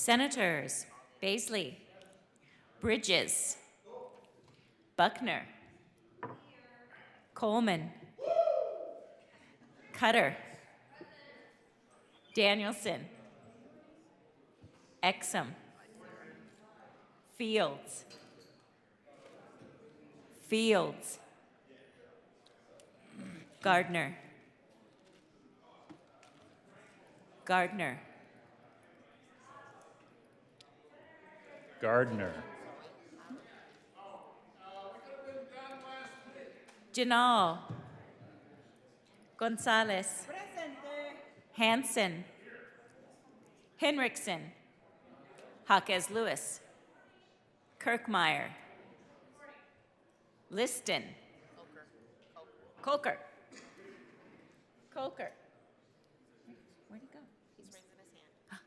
Senators Baisley, Bridges, Buckner, Coleman, Cutter, Danielson, Exum, Fields, Gardner, Gardner, Janal, Gonzalez, Hanson, Henriksen, Jaquez Lewis, Kirkmeyer, Liston, Colker. Where'd he go? He's raising his hand.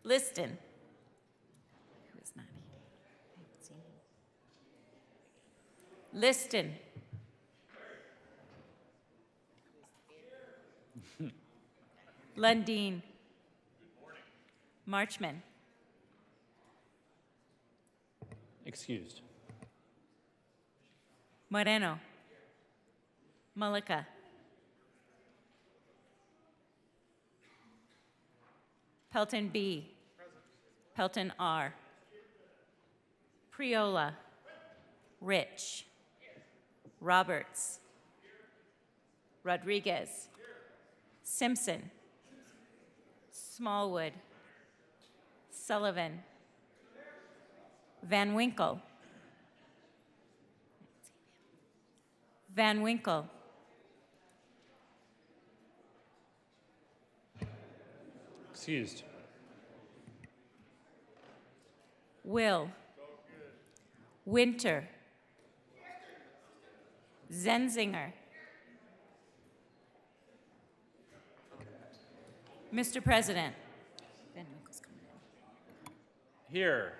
Liston. Who is not here? I haven't seen him. Liston. Lundeen. Marchman. Excused. Moreno. Mullica. Pelton B. Pelton R. Priola. Rich. Roberts. Rodriguez. Simpson. Smallwood. Sullivan. Van Winkle. Van Winkle. Excused. Will. Winter. Zenzinger. Mr. President. Van Winkle's coming in. Here.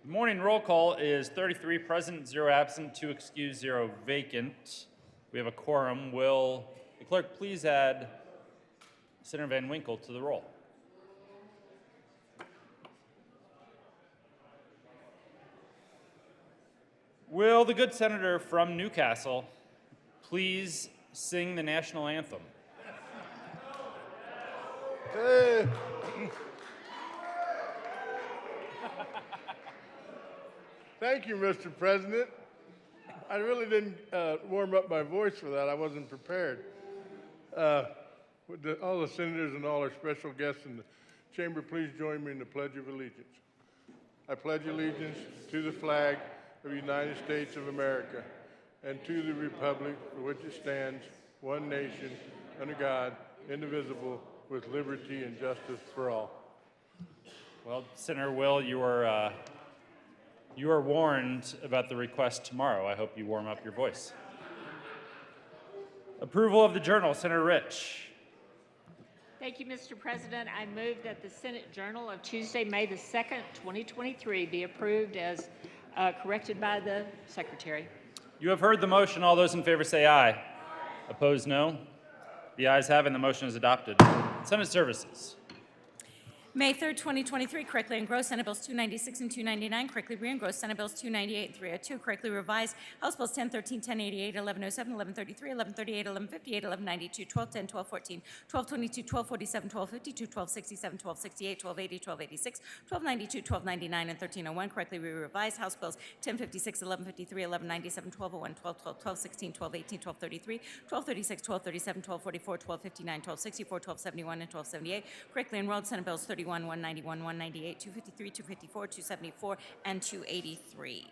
The morning roll call is 33 present, 0 absent, 2 excused, 0 vacant. We have a quorum. Will the clerk please add Senator Van Winkle to the roll? Will the good senator from Newcastle please sing the national anthem? Hey. Thank you, Mr. President. I really didn't warm up my voice for that. I wasn't prepared. Would all the senators and all our special guests in the chamber please join me in the Pledge of Allegiance? I pledge allegiance to the flag of the United States of America and to the republic for which it stands, one nation, under God, indivisible, with liberty and justice for all. Well, Senator Will, you are warned about the request tomorrow. I hope you warm up your voice. Approval of the journal, Senator Rich. Thank you, Mr. President. I move that the Senate Journal of Tuesday, May the 2nd, 2023 be approved as corrected by the Secretary. You have heard the motion. All those in favor say aye. Opposed, no. The ayes have it, and the motion is adopted. Senate Services. May 3rd, 2023, correctly engrossed Senate Bills 296 and 299, correctly re-engrossed Senate Bills 298 and 302, correctly revised House Bills 1013, 1088, 1107, 1133, 1138, 1158, 1192, 1210, 1214, 1222, 1247, 1252, 1267, 1268, 1280, 1286, 1292, 1299, and 1301, correctly re-revised House Bills 1056, 1153, 1197, 1201, 1212, 1216, 1218, 1233, 1236, 1237, 1244, 1259, 1264, 1271, and 1278, correctly enrolled Senate Bills 31, 191, 198, 253, 254, 274, and 283.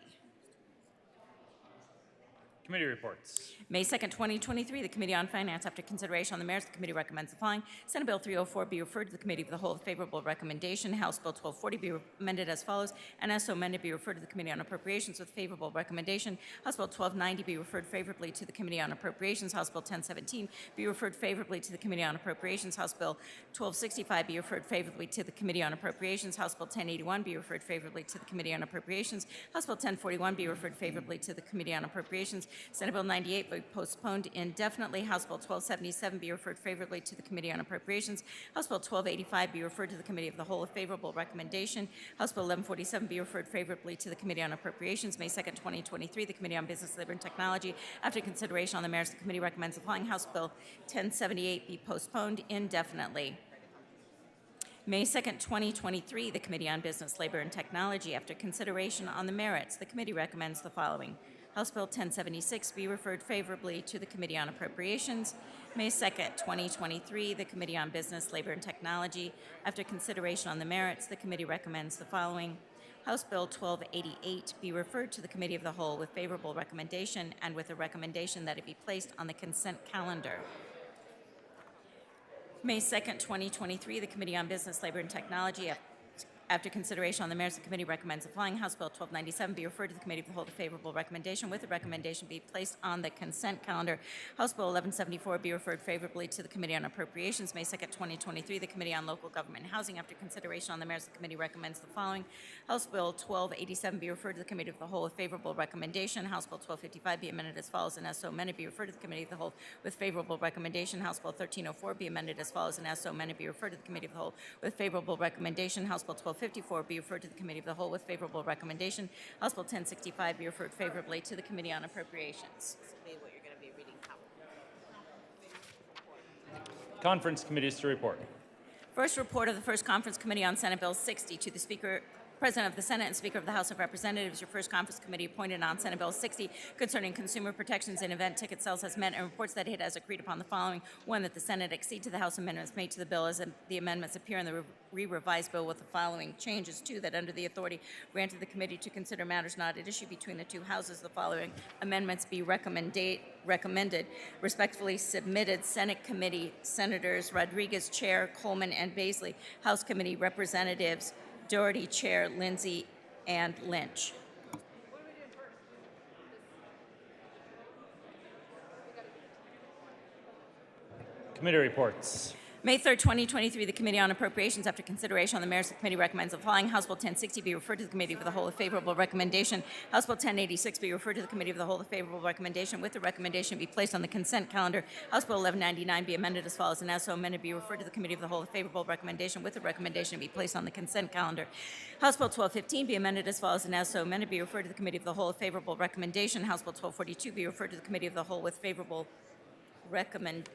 Committee reports. May 2nd, 2023, the Committee on Finance, after consideration on the merits, the committee recommends the following. Senate Bill 304 be referred to the Committee of the Whole with favorable recommendation. House Bill 1240 be amended as follows, and as so amended be referred to the Committee on Appropriations with favorable recommendation. House Bill 1290 be referred favorably to the Committee on Appropriations. House Bill 1017 be referred favorably to the Committee on Appropriations. House Bill 1265 be referred favorably to the Committee on Appropriations. House Bill 1081 be referred favorably to the Committee on Appropriations. House Bill 1041 be referred favorably to the Committee on Appropriations. Senate Bill 98 be postponed indefinitely. House Bill 1277 be referred favorably to the Committee on Appropriations. House Bill 1285 be referred to the Committee of the Whole with favorable recommendation. House Bill 1147 be referred favorably to the Committee on Appropriations. May 2nd, 2023, the Committee on Business, Labor, and Technology. After consideration on the merits, the committee recommends the following. House Bill 1078 be postponed indefinitely. May 2nd, 2023, the Committee on Business, Labor, and Technology. After consideration on the merits, the committee recommends the following. House Bill 1076 be referred favorably to the Committee on Appropriations. May 2nd, 2023, the Committee on Business, Labor, and Technology. After consideration on the merits, the committee recommends the following. House Bill 1288 be referred to the Committee of the Whole with favorable recommendation and with a recommendation that it be placed on the consent calendar. May 2nd, 2023, the Committee on Business, Labor, and Technology, after consideration on the merits, the committee recommends the following. House Bill 1297 be referred to the Committee of the Whole with favorable recommendation, with the recommendation be placed on the consent calendar. House Bill 1174 be referred favorably to the Committee on Appropriations. May 2nd, 2023, the Committee on Local Government and Housing, after consideration on the merits, the committee recommends the following. House Bill 1287 be referred to the Committee of the Whole with favorable recommendation. House Bill 1255 be amended as follows, and as so amended be referred to the Committee of the Whole with favorable recommendation. House Bill 1304 be amended as follows, and as so amended be referred to the Committee of the Whole with favorable recommendation. House Bill 1254 be referred to the Committee of the Whole with favorable recommendation. House Bill 1065 be referred favorably to the Committee on Appropriations. Conference committees to report. First report of the First Conference Committee on Senate Bill 60 to the Speaker, President of the Senate and Speaker of the House of Representatives. Your First Conference Committee appointed on Senate Bill 60 concerning consumer protections and event ticket sales has met and reports that it has agreed upon the following. One, that the Senate accede to the House amendments made to the bill as the amendments appear in the revised bill with the following changes. Two, that under the authority granted the committee to consider matters not at issue between the two houses, the following amendments be recommended. Respectfully submitted, Senate Committee Senators Rodriguez, Chair, Coleman, and Baisley. House Committee Representatives Doherty, Chair, Lindsay, and Lynch. Committee reports. May 3rd, 2023, the Committee on Appropriations, after consideration on the merits, the committee recommends the following. House Bill 1060 be referred to the Committee of the Whole with favorable recommendation. House Bill 1086 be referred to the Committee of the Whole with favorable recommendation, with the recommendation be placed on the consent calendar. House Bill 1199 be amended as follows, and as so amended be referred to the Committee of the Whole with favorable recommendation, with the recommendation be placed on the consent calendar. House Bill 1215 be amended as follows, and as so amended be referred to the Committee of the Whole with favorable recommendation. House Bill 1242 be referred to the Committee of the Whole with favorable recommendation.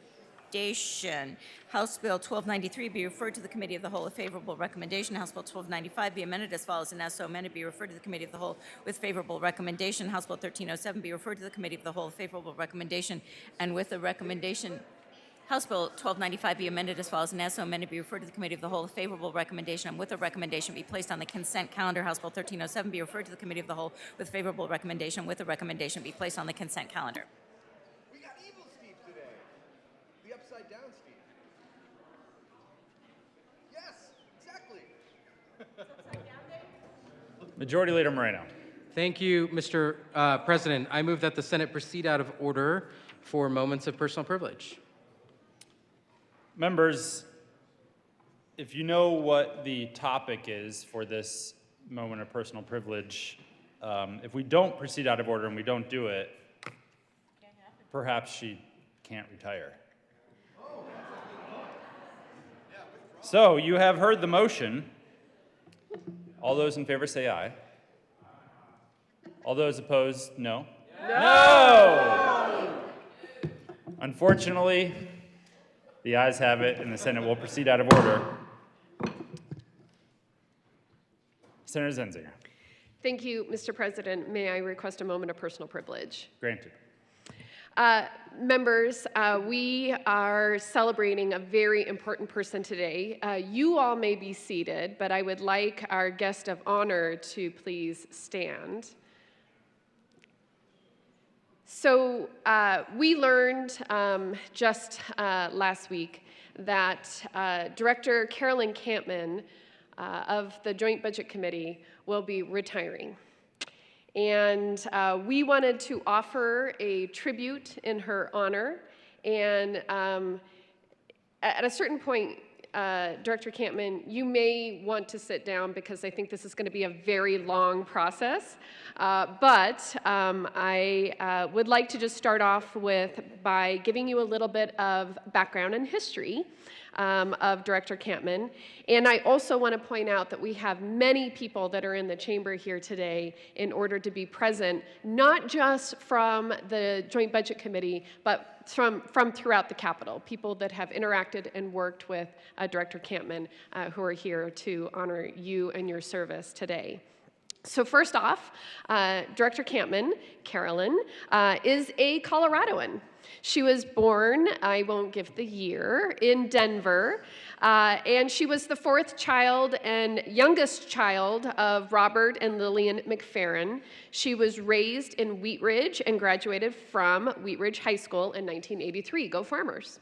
House Bill 1293 be referred to the Committee of the Whole with favorable recommendation. House Bill 1295 be amended as follows, and as so amended be referred to the Committee of the Whole with favorable recommendation. House Bill 1307 be referred to the Committee of the Whole with favorable recommendation, and with the recommendation. House Bill 1295 be amended as follows, and as so amended be referred to the Committee of the Whole with favorable recommendation, and with a recommendation be placed on the consent calendar. House Bill 1307 be referred to the Committee of the Whole with favorable recommendation, with a recommendation be placed on the consent calendar. We got evil Steve today. The upside down Steve. Yes, exactly. Majority Leader Moreno. Thank you, Mr. President. I move that the Senate proceed out of order for moments of personal privilege. Members, if you know what the topic is for this moment of personal privilege, if we don't proceed out of order and we don't do it, perhaps she can't retire. So you have heard the motion. All those in favor say aye. All those opposed, no. No! Unfortunately, the ayes have it, and the Senate will proceed out of order. Senator Zenzinger. Thank you, Mr. President. May I request a moment of personal privilege? Granted. Members, we are celebrating a very important person today. You all may be seated, but I would like our guest of honor to please stand. So we learned just last week that Director Carolyn Campman of the Joint Budget Committee will be retiring. And we wanted to offer a tribute in her honor. And at a certain point, Director Campman, you may want to sit down because I think this is going to be a very long process. I would like to just start off by giving you a little bit of background and history of Director Campman. And I also want to point out that we have many people that are in the chamber here today in order to be present, not just from the Joint Budget Committee, but from throughout the Capitol, people that have interacted and worked with Director Campman who are here to honor you and your service today. So first off, Director Campman, Carolyn, is a Coloradoan. She was born, I won't give the year, in Denver, and she was the fourth child and youngest child of Robert and Lillian McFerrin. She was raised in Wheat Ridge and graduated from Wheat Ridge High School in 1983. Go Farmers.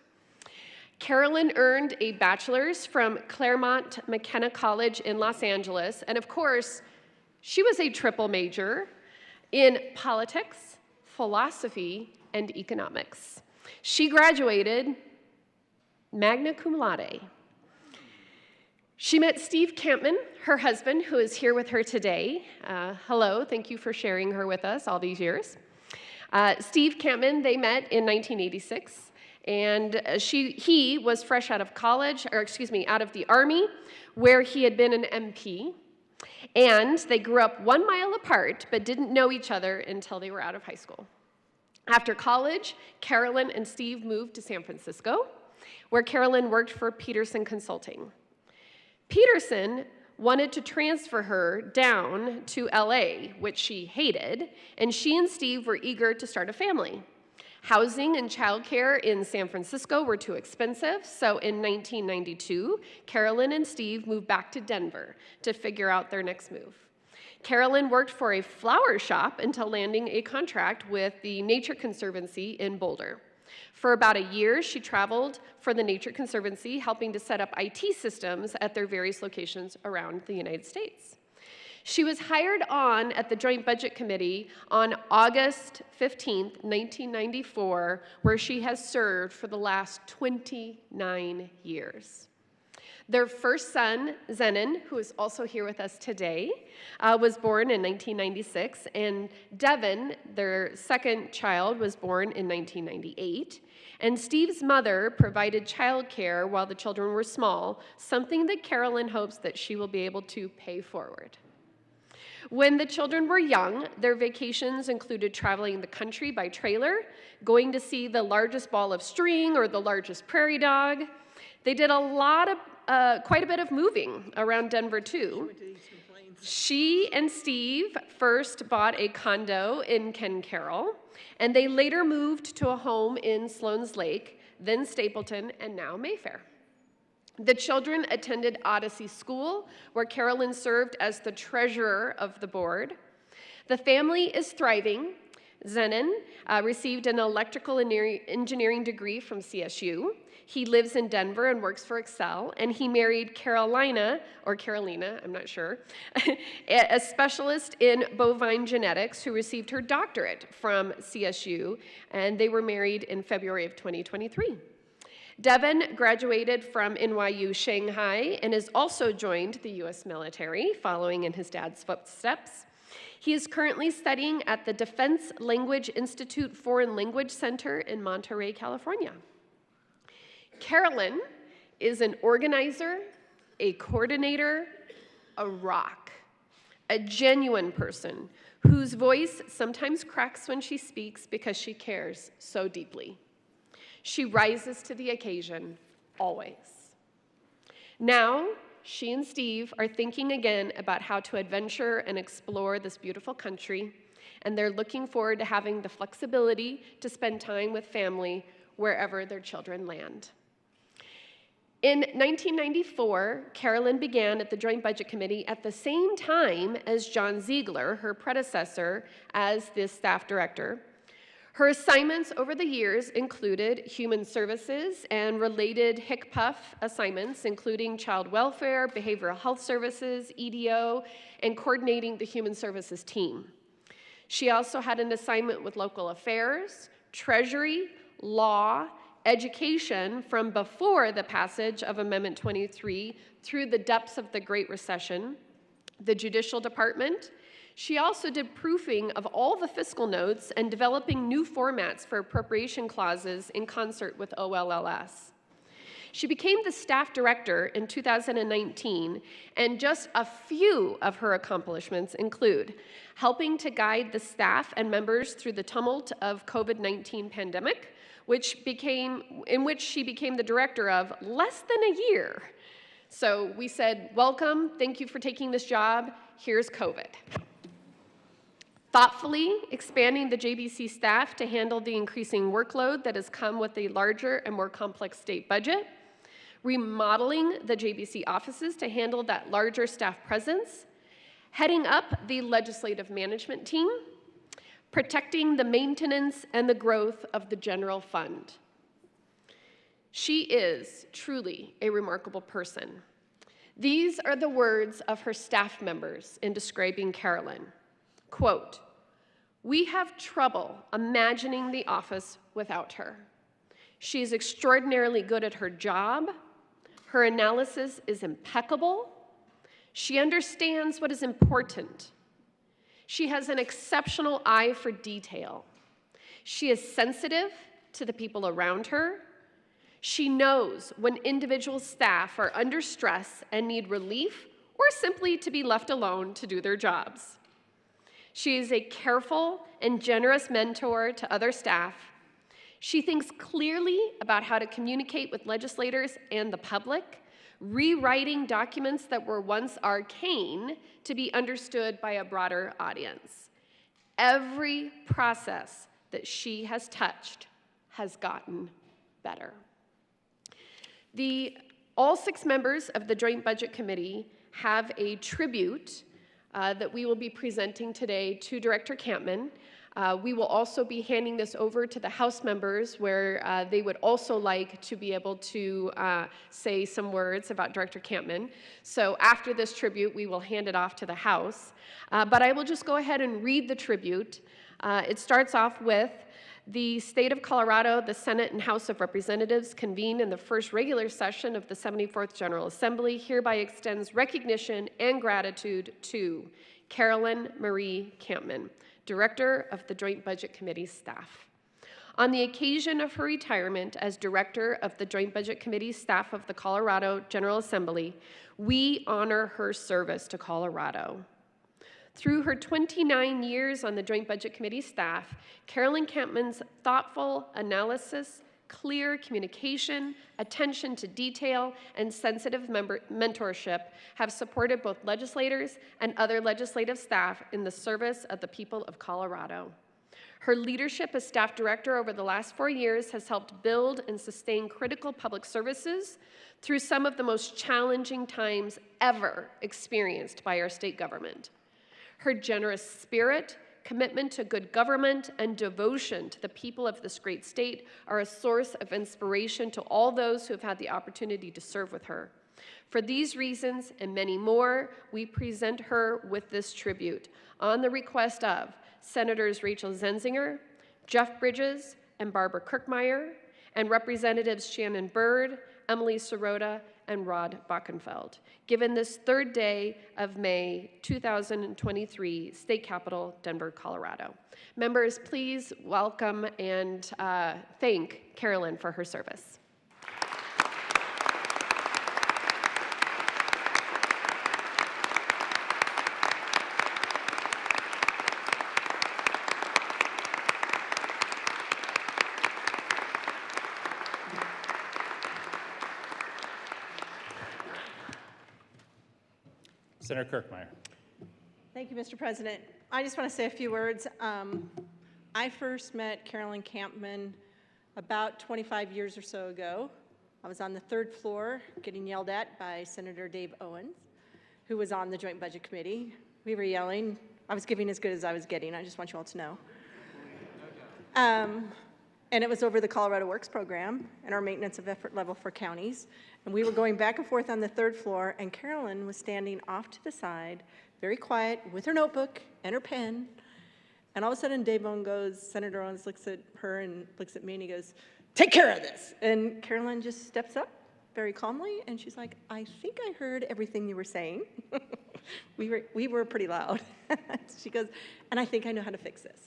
Carolyn earned a bachelor's from Claremont McKenna College in Los Angeles, and of course, she was a triple major in politics, philosophy, and economics. She graduated magna cum laude. She met Steve Campman, her husband, who is here with her today. Hello, thank you for sharing her with us all these years. Steve Campman, they met in 1986, and he was fresh out of college, out of the Army, where he had been an MP. And they grew up 1 mile apart, but didn't know each other until they were out of high school. After college, Carolyn and Steve moved to San Francisco, where Carolyn worked for Peterson Consulting. Peterson wanted to transfer her down to LA, which she hated, and she and Steve were eager to start a family. Housing and childcare in San Francisco were too expensive, so in 1992, Carolyn and Steve moved back to Denver to figure out their next move. Carolyn worked for a flower shop until landing a contract with the Nature Conservancy in Boulder. For about a year, she traveled for the Nature Conservancy, helping to set up IT systems at their various locations around the United States. She was hired on at the Joint Budget Committee on August 15, 1994, where she has served for the last 29 years. Their first son, Zenon, who is also here with us today, was born in 1996, and Devin, their second child, was born in 1998. And Steve's mother provided childcare while the children were small, something that Carolyn hopes that she will be able to pay forward. When the children were young, their vacations included traveling the country by trailer, going to see the largest ball of string or the largest prairie dog. They did quite a bit of moving around Denver, too. She and Steve first bought a condo in Ken Carroll, and they later moved to a home in Sloan's Lake, then Stapleton, and now Mayfair. The children attended Odyssey School, where Carolyn served as the treasurer of the board. The family is thriving. Zenon received an electrical engineering degree from CSU. He lives in Denver and works for Excel, and he married Carolina, I'm not sure, a specialist in bovine genetics who received her doctorate from CSU, and they were married in February of 2023. Devin graduated from NYU Shanghai and has also joined the U.S. military, following in his dad's footsteps. He is currently studying at the Defense Language Institute Foreign Language Center in Monterey, California. Carolyn is an organizer, a coordinator, a rock, a genuine person whose voice sometimes cracks when she speaks because she cares so deeply. She rises to the occasion, always. Now, she and Steve are thinking again about how to adventure and explore this beautiful country, and they're looking forward to having the flexibility to spend time with family wherever their children land. In 1994, Carolyn began at the Joint Budget Committee at the same time as John Ziegler, her predecessor, as the staff director. Her assignments over the years included human services and related HICPUF assignments, including child welfare, behavioral health services, EDO, and coordinating the human services team. She also had an assignment with local affairs, treasury, law, education from before the passage of Amendment 23 through the depths of the Great Recession, the Judicial Department. She also did proofing of all the fiscal notes and developing new formats for appropriation clauses in concert with OLLS. She became the staff director in 2019, and just a few of her accomplishments include helping to guide the staff and members through the tumult of COVID-19 pandemic, in which she became the director of less than a year. So we said, welcome, thank you for taking this job, here's COVID. Thoughtfully expanding the JBC staff to handle the increasing workload that has come with a larger and more complex state budget, remodeling the JBC offices to handle that larger staff presence, heading up the legislative management team, protecting the maintenance and the growth of the general fund. She is truly a remarkable person. These are the words of her staff members in describing Carolyn. Quote, "We have trouble imagining the office without her. She is extraordinarily good at her job. Her analysis is impeccable. She understands what is important. She has an exceptional eye for detail. She is sensitive to the people around her. She knows when individual staff are under stress and need relief or simply to be left alone to do their jobs. She is a careful and generous mentor to other staff. She thinks clearly about how to communicate with legislators and the public, rewriting documents that were once arcane to be understood by a broader audience. Every process that she has touched has gotten better." All 6 members of the Joint Budget Committee have a tribute that we will be presenting today to Director Campman. We will also be handing this over to the House members where they would also like to be able to say some words about Director Campman. So after this tribute, we will hand it off to the House. But I will just go ahead and read the tribute. It starts off with, "The State of Colorado, the Senate and House of Representatives convene in the first regular session of the 74th General Assembly, hereby extends recognition and gratitude to Carolyn Marie Campman, Director of the Joint Budget Committee staff. On the occasion of her retirement as Director of the Joint Budget Committee staff of the Colorado General Assembly, we honor her service to Colorado. Through her 29 years on the Joint Budget Committee staff, Carolyn Campman's thoughtful analysis, clear communication, attention to detail, and sensitive mentorship have supported both legislators and other legislative staff in the service of the people of Colorado. Her leadership as staff director over the last 4 years has helped build and sustain critical public services through some of the most challenging times ever experienced by our state government. Her generous spirit, commitment to good government, and devotion to the people of this great state are a source of inspiration to all those who have had the opportunity to serve with her. For these reasons and many more, we present her with this tribute on the request of Senators Rachel Zenzinger, Jeff Bridges, and Barbara Kirkmeyer, and Representatives Shannon Byrd, Emily Sirota, and Rod Bockenfeld, given this 3rd day of May 2023, State Capitol, Denver, Colorado. Members, please welcome and thank Carolyn for her service. Senator Kirkmeyer. Thank you, Mr. President. I just want to say a few words. I first met Carolyn Campman about 25 years or so ago. I was on the 3rd floor getting yelled at by Senator Dave Owens, who was on the Joint Budget Committee. We were yelling. I was giving as good as I was getting. I just want you all to know. And it was over the Colorado Works program and our maintenance of effort level for counties. And we were going back and forth on the 3rd floor, and Carolyn was standing off to the side, very quiet, with her notebook and her pen. And all of a sudden, Dave Owens goes, Senator Owens looks at her and looks at me, and he goes, take care of this. And Carolyn just steps up very calmly, and she's like, I think I heard everything you were saying. we were pretty loud. She goes, and I think I know how to fix this.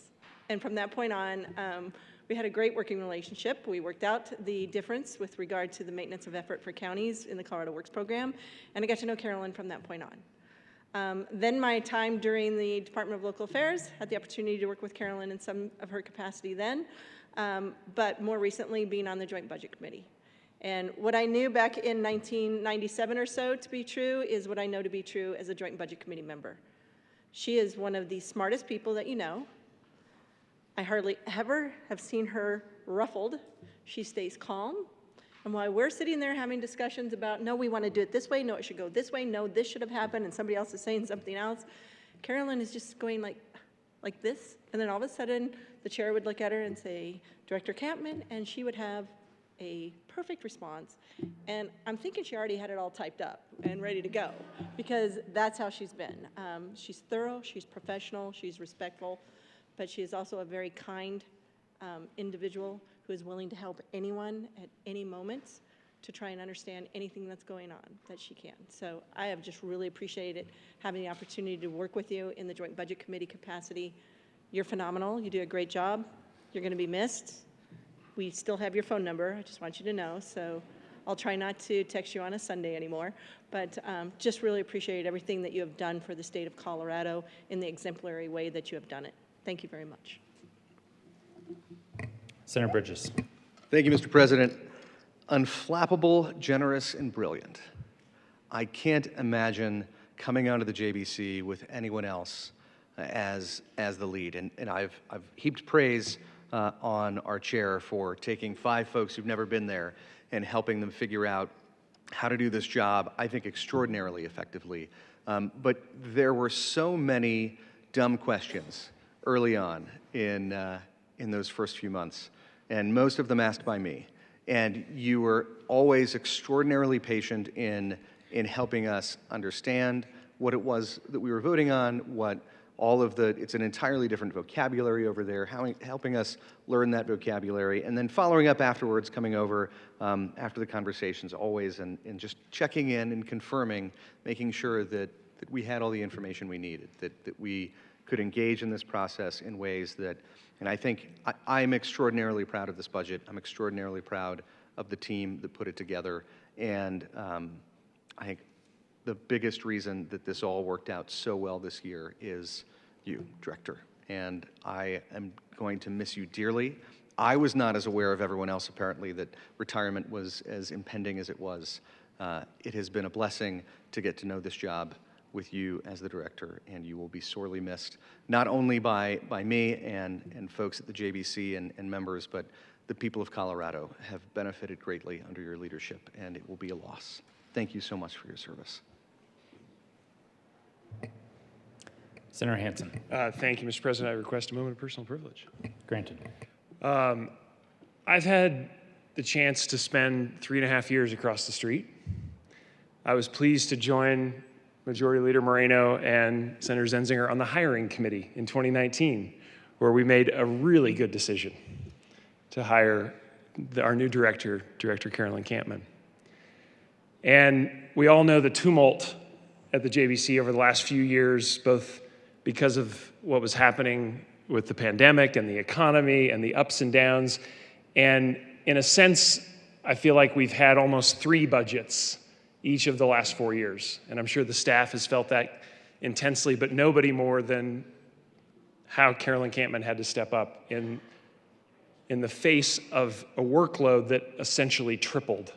And from that point on, we had a great working relationship. We worked out the difference with regard to the maintenance of effort for counties in the Colorado Works program, and I got to know Carolyn from that point on. Then my time during the Department of Local Affairs, had the opportunity to work with Carolyn in some of her capacity then, but more recently being on the Joint Budget Committee. And what I knew back in 1997 or so to be true is what I know to be true as a Joint Budget Committee member. She is one of the smartest people that you know. I hardly ever have seen her ruffled. She stays calm. And while we're sitting there having discussions about, no, we want to do it this way, no, it should go this way, no, this should have happened, and somebody else is saying something else, Carolyn is just going like this. And then all of a sudden, the chair would look at her and say, Director Campman, and she would have a perfect response. And I'm thinking she already had it all typed up and ready to go, because that's how she's been. She's thorough, she's professional, she's respectful, but she is also a very kind individual who is willing to help anyone at any moment to try and understand anything that's going on that she can. So I have just really appreciated having the opportunity to work with you in the Joint Budget Committee capacity. You're phenomenal. You do a great job. You're going to be missed. We still have your phone number. I just want you to know. So I'll try not to text you on a Sunday anymore, but just really appreciate everything that you have done for the state of Colorado in the exemplary way that you have done it. Thank you very much. Senator Bridges. Thank you, Mr. President. Unflappable, generous, and brilliant. I can't imagine coming onto the JBC with anyone else as the lead. And I've heaped praise on our chair for taking 5 folks who've never been there and helping them figure out how to do this job, I think, extraordinarily effectively. But there were so many dumb questions early on in those first few months, and most of them asked by me. And you were always extraordinarily patient in helping us understand what it was that we were voting on, what all of the, it's an entirely different vocabulary over there, helping us learn that vocabulary, and then following up afterwards, coming over after the conversations always, and just checking in and confirming, making sure that we had all the information we needed, that we could engage in this process in ways that, and I think I'm extraordinarily proud of this budget. I'm extraordinarily proud of the team that put it together, and I think the biggest reason that this all worked out so well this year is you, Director, and I am going to miss you dearly. I was not as aware of everyone else, apparently, that retirement was as impending as it was. It has been a blessing to get to know this job with you as the director, and you will be sorely missed, not only by me and folks at the JBC and members, but the people of Colorado have benefited greatly under your leadership, and it will be a loss. Thank you so much for your service. Senator Hansen. Thank you, Mr. President. I request a moment of personal privilege. Granted. I've had the chance to spend 3.5 years across the street. I was pleased to join Majority Leader Moreno and Senator Zenzinger on the hiring committee in 2019, where we made a really good decision to hire our new director, Director Carolyn Campman. And we all know the tumult at the JBC over the last few years, both because of what was happening with the pandemic and the economy and the ups and downs. And in a sense, I feel like we've had almost 3 budgets each of the last 4 years. And I'm sure the staff has felt that intensely, but nobody more than how Carolyn Campman had to step up in the face of a workload that essentially tripled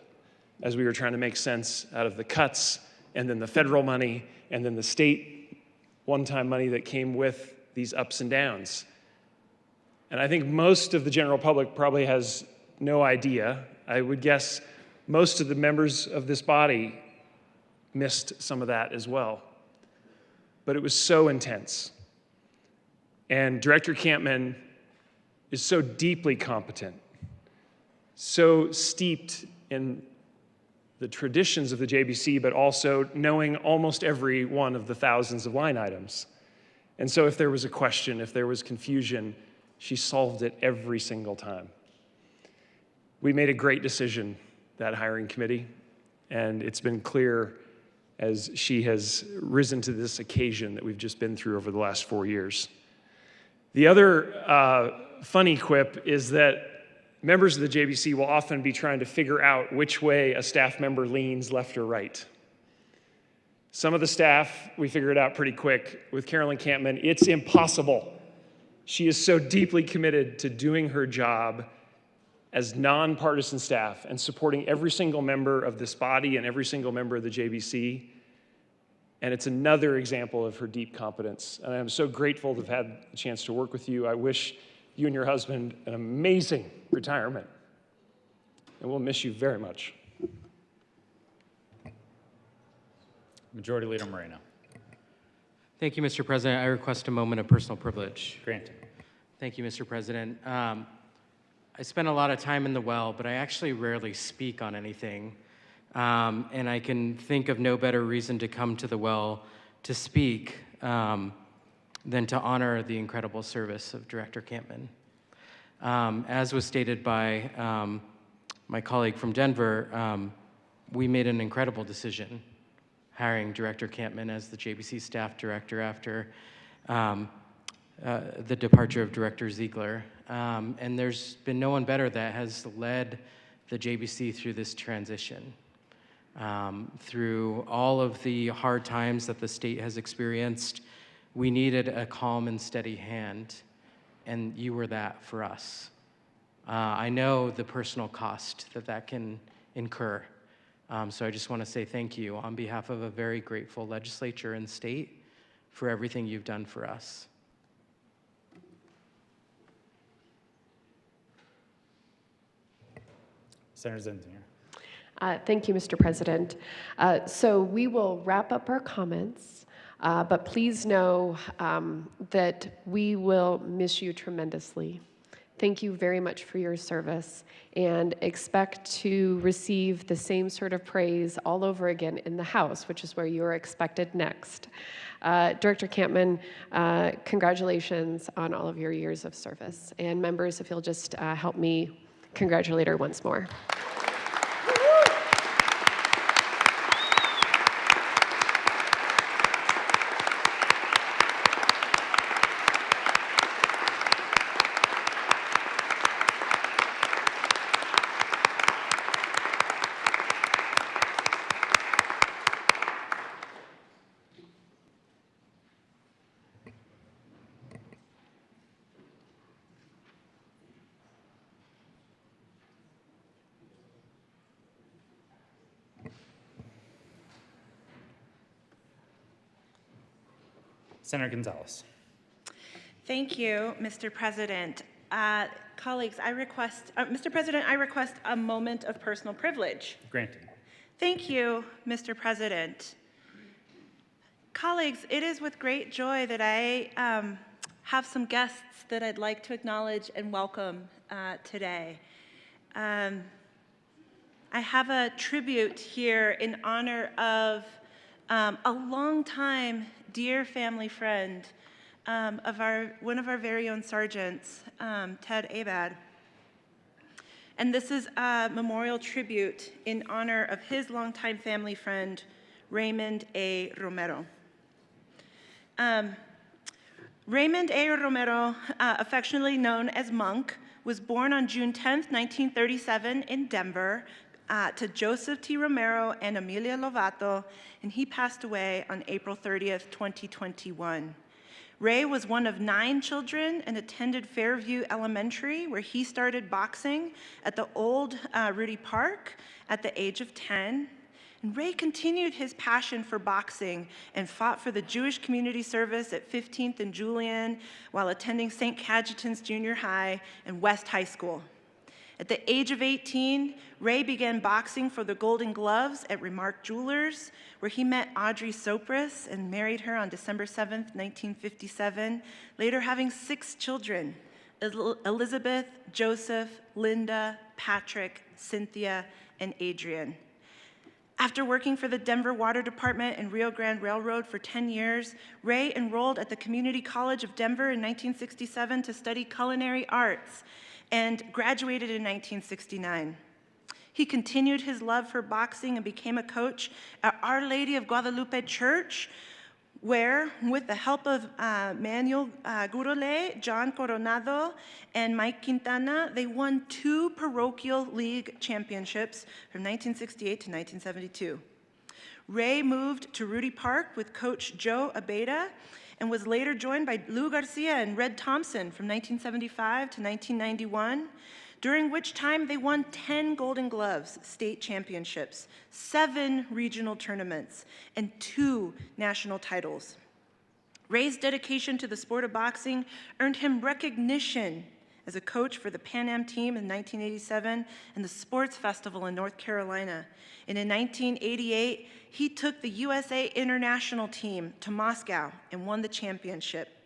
as we were trying to make sense out of the cuts, and then the federal money, and then the state one-time money that came with these ups and downs. And I think most of the general public probably has no idea. I would guess most of the members of this body missed some of that as well. But it was so intense. And Director Campman is so deeply competent, so steeped in the traditions of the JBC, but also knowing almost every one of the thousands of line items. And so if there was a question, if there was confusion, she solved it every single time. We made a great decision, that hiring committee, and it's been clear as she has risen to this occasion that we've just been through over the last 4 years. The other funny quip is that members of the JBC will often be trying to figure out which way a staff member leans, left or right. Some of the staff, we figured it out pretty quick. With Carolyn Campman, it's impossible. She is so deeply committed to doing her job as nonpartisan staff and supporting every single member of this body and every single member of the JBC. And it's another example of her deep competence. And I'm so grateful to have had a chance to work with you. I wish you and your husband an amazing retirement. And we'll miss you very much. Majority Leader Moreno. Thank you, Mr. President. I request a moment of personal privilege. Granted. Thank you, Mr. President. I spend a lot of time in the well, but I actually rarely speak on anything. And I can think of no better reason to come to the well to speak than to honor the incredible service of Director Campman. As was stated by my colleague from Denver, we made an incredible decision hiring Director Campman as the JBC staff director after the departure of Director Ziegler. And there's been no one better that has led the JBC through this transition. Through all of the hard times that the state has experienced, we needed a calm and steady hand, and you were that for us. I know the personal cost that can incur. So I just want to say thank you on behalf of a very grateful legislature and state for everything you've done for us. Senator Zenzinger. Thank you, Mr. President. So we will wrap up our comments, but please know that we will miss you tremendously. Thank you very much for your service, and expect to receive the same sort of praise all over again in the House, which is where you are expected next. Director Campman, congratulations on all of your years of service. And members, if you'll just help me congratulate her once more. Senator Gonzalez. Thank you, Mr. President. Colleagues, Mr. President, I request a moment of personal privilege. Granted. Thank you, Mr. President. Colleagues, it is with great joy that I have some guests that I'd like to acknowledge and welcome today. I have a tribute here in honor of a longtime dear family friend of one of our very own sergeants, Ted Abad. And this is a memorial tribute in honor of his longtime family friend, Raymond A. Romero. Raymond A. Romero, affectionately known as Monk, was born on June 10th, 1937 in Denver to Joseph T. Romero and Amelia Lovato, and he passed away on April 30th, 2021. Ray was one of 9 children and attended Fairview Elementary, where he started boxing at the old Rudy Park at the age of 10. And Ray continued his passion for boxing and fought for the Jewish Community Service at 15th and Julian while attending St. Cajetan's Junior High and West High School. At the age of 18, Ray began boxing for the Golden Gloves at Remark Jewelers, where he met Audrey Sopris and married her on December 7th, 1957, later having 6 children, Elizabeth, Joseph, Linda, Patrick, Cynthia, and Adrian. After working for the Denver Water Department and Rio Grande Railroad for 10 years, Ray enrolled at the Community College of Denver in 1967 to study culinary arts and graduated in 1969. He continued his love for boxing and became a coach at Our Lady of Guadalupe Church, where, with the help of Manuel Gurule, John Coronado, and Mike Quintana, they won 2 parochial league championships from 1968 to 1972. Ray moved to Rudy Park with coach Joe Abeda and was later joined by Lou Garcia and Red Thompson from 1975 to 1991, during which time they won 10 Golden Gloves state championships, 7 regional tournaments, and 2 national titles. Ray's dedication to the sport of boxing earned him recognition as a coach for the Pan Am team in 1987 and the Sports Festival in North Carolina. And in 1988, he took the USA International team to Moscow and won the championship.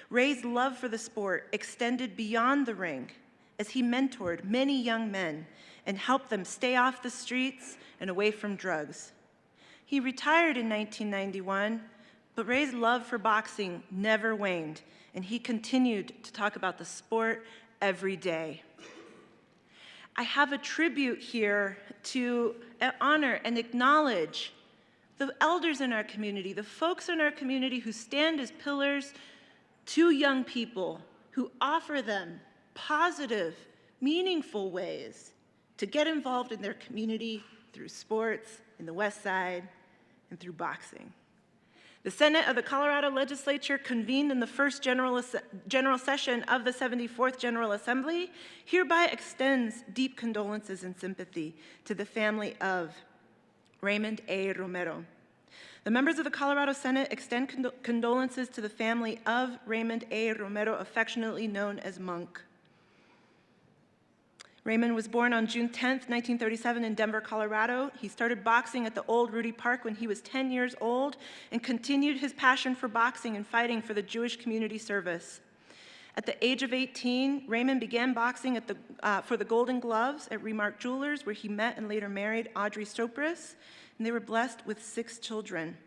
Ray's love for the sport extended beyond the ring as he mentored many young men and helped them stay off the streets and away from drugs. He retired in 1991, but Ray's love for boxing never waned, and he continued to talk about the sport every day. I have a tribute here to honor and acknowledge the elders in our community, the folks in our community who stand as pillars to young people, who offer them positive, meaningful ways to get involved in their community through sports in the West Side and through boxing. The Senate of the Colorado Legislature convened in the first general session of the 74th General Assembly hereby extends deep condolences and sympathy to the family of Raymond A. Romero. The members of the Colorado Senate extend condolences to the family of Raymond A. Romero, affectionately known as Monk. Raymond was born on June 10, 1937 in Denver, Colorado. He started boxing at the old Rudy Park when he was 10 years old and continued his passion for boxing and fighting for the Jewish community service. At the age of 18, Raymond began boxing for the Golden Gloves at Remark Jewelers, where he met and later married Audrey Sopris, and they were blessed with 6 children,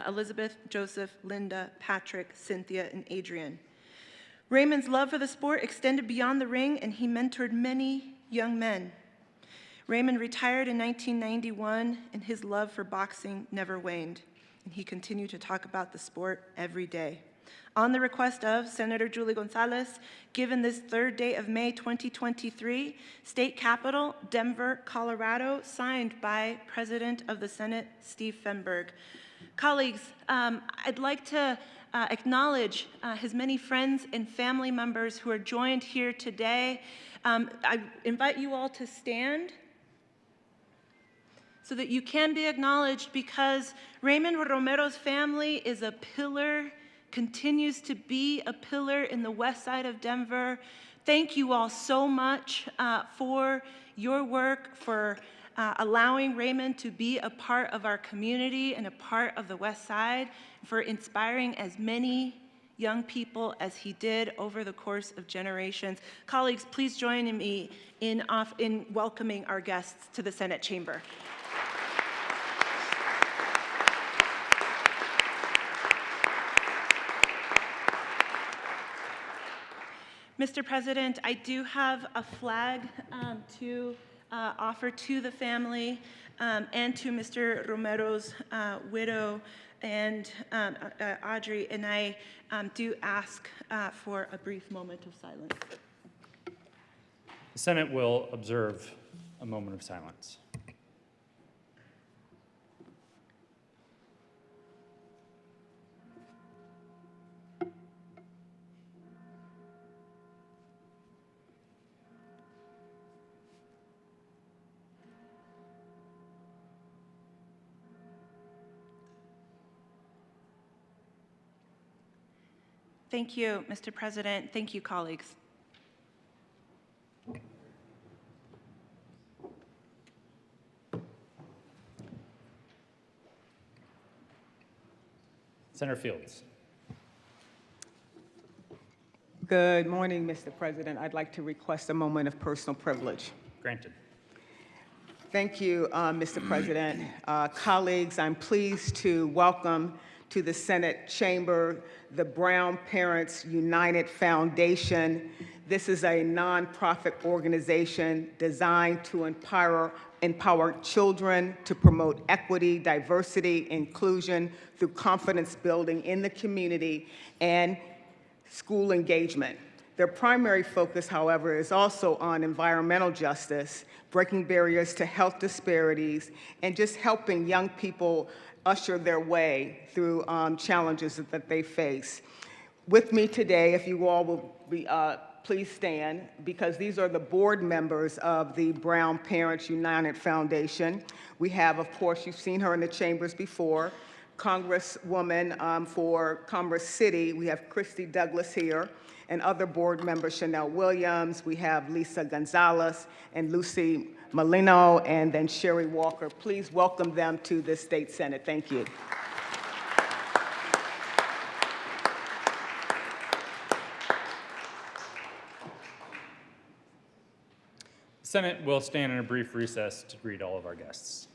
Elizabeth, Joseph, Linda, Patrick, Cynthia, and Adrian. Raymond's love for the sport extended beyond the ring, and he mentored many young men. Raymond retired in 1991, and his love for boxing never waned, and he continued to talk about the sport every day. On the request of Senator Julie Gonzalez, given this 3rd day of May 2023, State Capitol, Denver, Colorado, signed by President of the Senate, Steve Fenberg. Colleagues, I'd like to acknowledge his many friends and family members who are joined here today. I invite you all to stand so that you can be acknowledged, because Raymond Romero's family is a pillar, continues to be a pillar in the west side of Denver. Thank you all so much for your work, for allowing Raymond to be a part of our community and a part of the West Side, for inspiring as many young people as he did over the course of generations. Colleagues, please join me in welcoming our guests to the Senate chamber. Mr. President, I do have a flag to offer to the family and to Mr. Romero's widow and Audrey, and I do ask for a brief moment of silence. The Senate will observe a moment of silence. Thank you, Mr. President. Thank you, colleagues. Senator Fields. Good morning, Mr. President. I'd like to request a moment of personal privilege. Granted. Thank you, Mr. President. Colleagues, I'm pleased to welcome to the Senate chamber the Brown Parents United Foundation. This is a nonprofit organization designed to empower children to promote equity, diversity, inclusion through confidence building in the community and school engagement. Their primary focus, however, is also on environmental justice, breaking barriers to health disparities, and just helping young people usher their way through challenges that they face. With me today, if you all will be, please stand, because these are the board members of the Brown Parents United Foundation. We have, of course, you've seen her in the chambers before, Congresswoman for Commerce City. We have Christy Douglas here, and other board members, Chanel Williams. We have Lisa Gonzalez and Lucy Molino, and then Sherry Walker. Please welcome them to the State Senate. Thank you. The Senate will stand in a brief recess to greet all of our guests.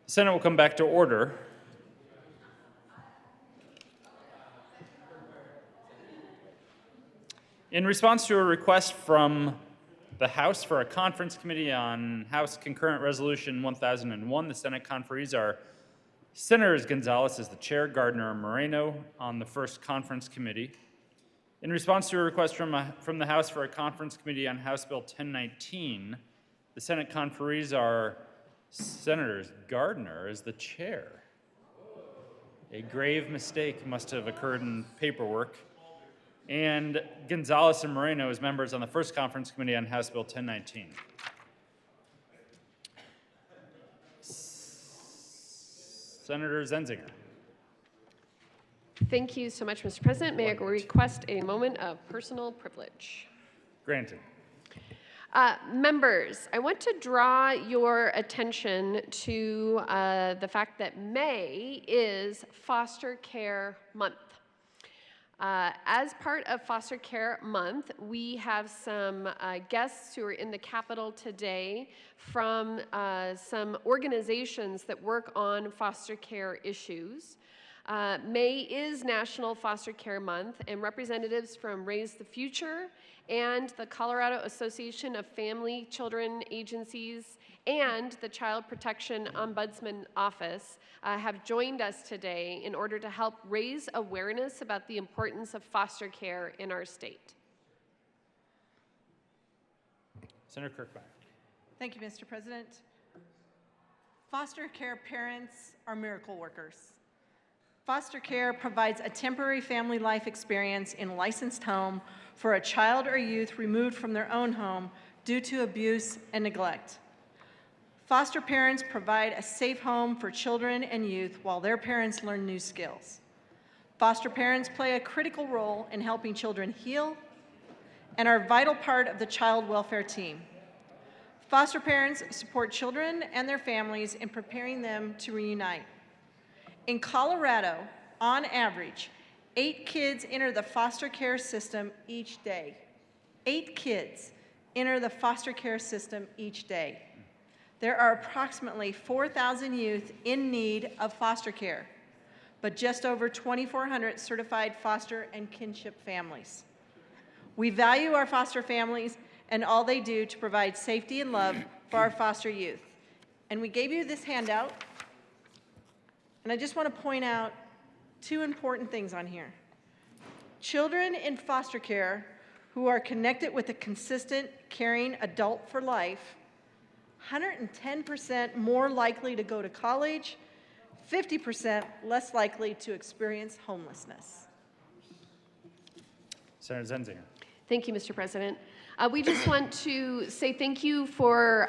The Senate will come back to order. In response to a request from the House for a conference committee on House Concurrent Resolution 1001, the Senate conferees are Senators Gonzalez as the chair, Gardner and Moreno on the first conference committee. In response to a request from the House for a conference committee on House Bill 1019, the Senate conferees are Senators Gardner as the chair. A grave mistake must have occurred in paperwork. And Gonzalez and Moreno as members on the first conference committee on House Bill 1019. Senator Zenzinger. Thank you so much, Mr. President. May I request a moment of personal privilege? Granted. Members, I want to draw your attention to the fact that May is Foster Care Month. As part of Foster Care Month, we have some guests who are in the Capitol today from some organizations that work on foster care issues. May is National Foster Care Month, and representatives from Raise the Future and the Colorado Association of Family Children Agencies and the Child Protection Ombudsman Office have joined us today in order to help raise awareness about the importance of foster care in our state. Senator Kirkmeyer. Thank you, Mr. President. Foster care parents are miracle workers. Foster care provides a temporary family life experience in a licensed home for a child or youth removed from their own home due to abuse and neglect. Foster parents provide a safe home for children and youth while their parents learn new skills. Foster parents play a critical role in helping children heal and are a vital part of the child welfare team. Foster parents support children and their families in preparing them to reunite. In Colorado, on average, 8 kids enter the foster care system each day. 8 kids enter the foster care system each day. There are approximately 4,000 youth in need of foster care, but just over 2,400 certified foster and kinship families. We value our foster families and all they do to provide safety and love for our foster youth. And we gave you this handout, and I just want to point out 2 important things on here. Children in foster care who are connected with a consistent, caring adult for life, 110% more likely to go to college, 50% less likely to experience homelessness. Senator Zenzinger. Thank you, Mr. President. We just want to say thank you for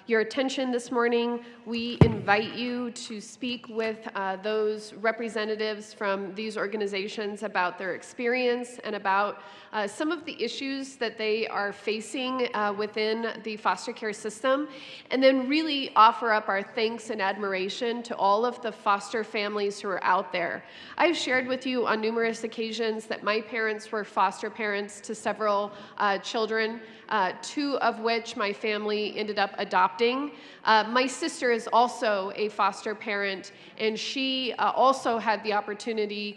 your attention this morning. We invite you to speak with those representatives from these organizations about their experience and about some of the issues that they are facing within the foster care system, and then really offer up our thanks and admiration to all of the foster families who are out there. I've shared with you on numerous occasions that my parents were foster parents to several children, 2 of which my family ended up adopting. My sister is also a foster parent, and she also had the opportunity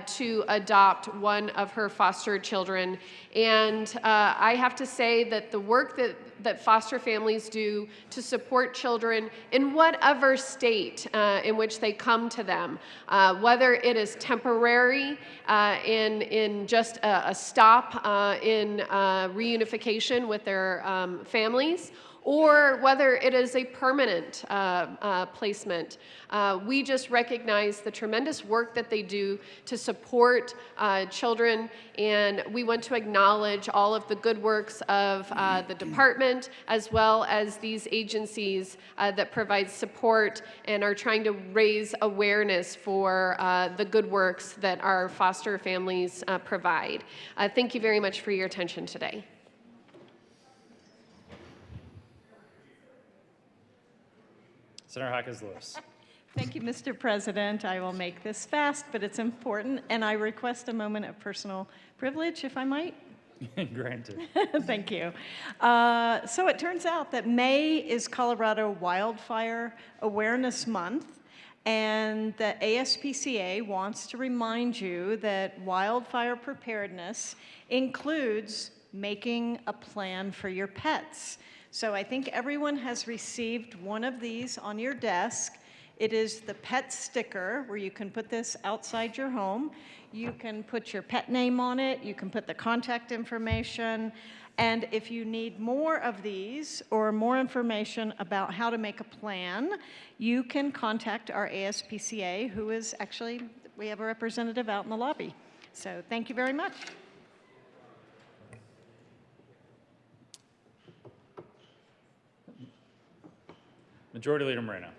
to adopt one of her foster children. And I have to say that the work that foster families do to support children in whatever state in which they come to them, whether it is temporary in just a stop in reunification with their families, or whether it is a permanent placement. We just recognize the tremendous work that they do to support children, and we want to acknowledge all of the good works of the department, as well as these agencies that provide support and are trying to raise awareness for the good works that our foster families provide. Thank you very much for your attention today. Senator Hawkins-Lewis. Thank you, Mr. President. I will make this fast, but it's important, and I request a moment of personal privilege, if I might. Granted. Thank you. So it turns out that May is Colorado Wildfire Awareness Month, and the ASPCA wants to remind you that wildfire preparedness includes making a plan for your pets. So I think everyone has received one of these on your desk. It is the pet sticker, where you can put this outside your home. You can put your pet name on it, you can put the contact information, and if you need more of these or more information about how to make a plan, you can contact our ASPCA, who is actually, we have a representative out in the lobby. So thank you very much. Majority Leader Moreno.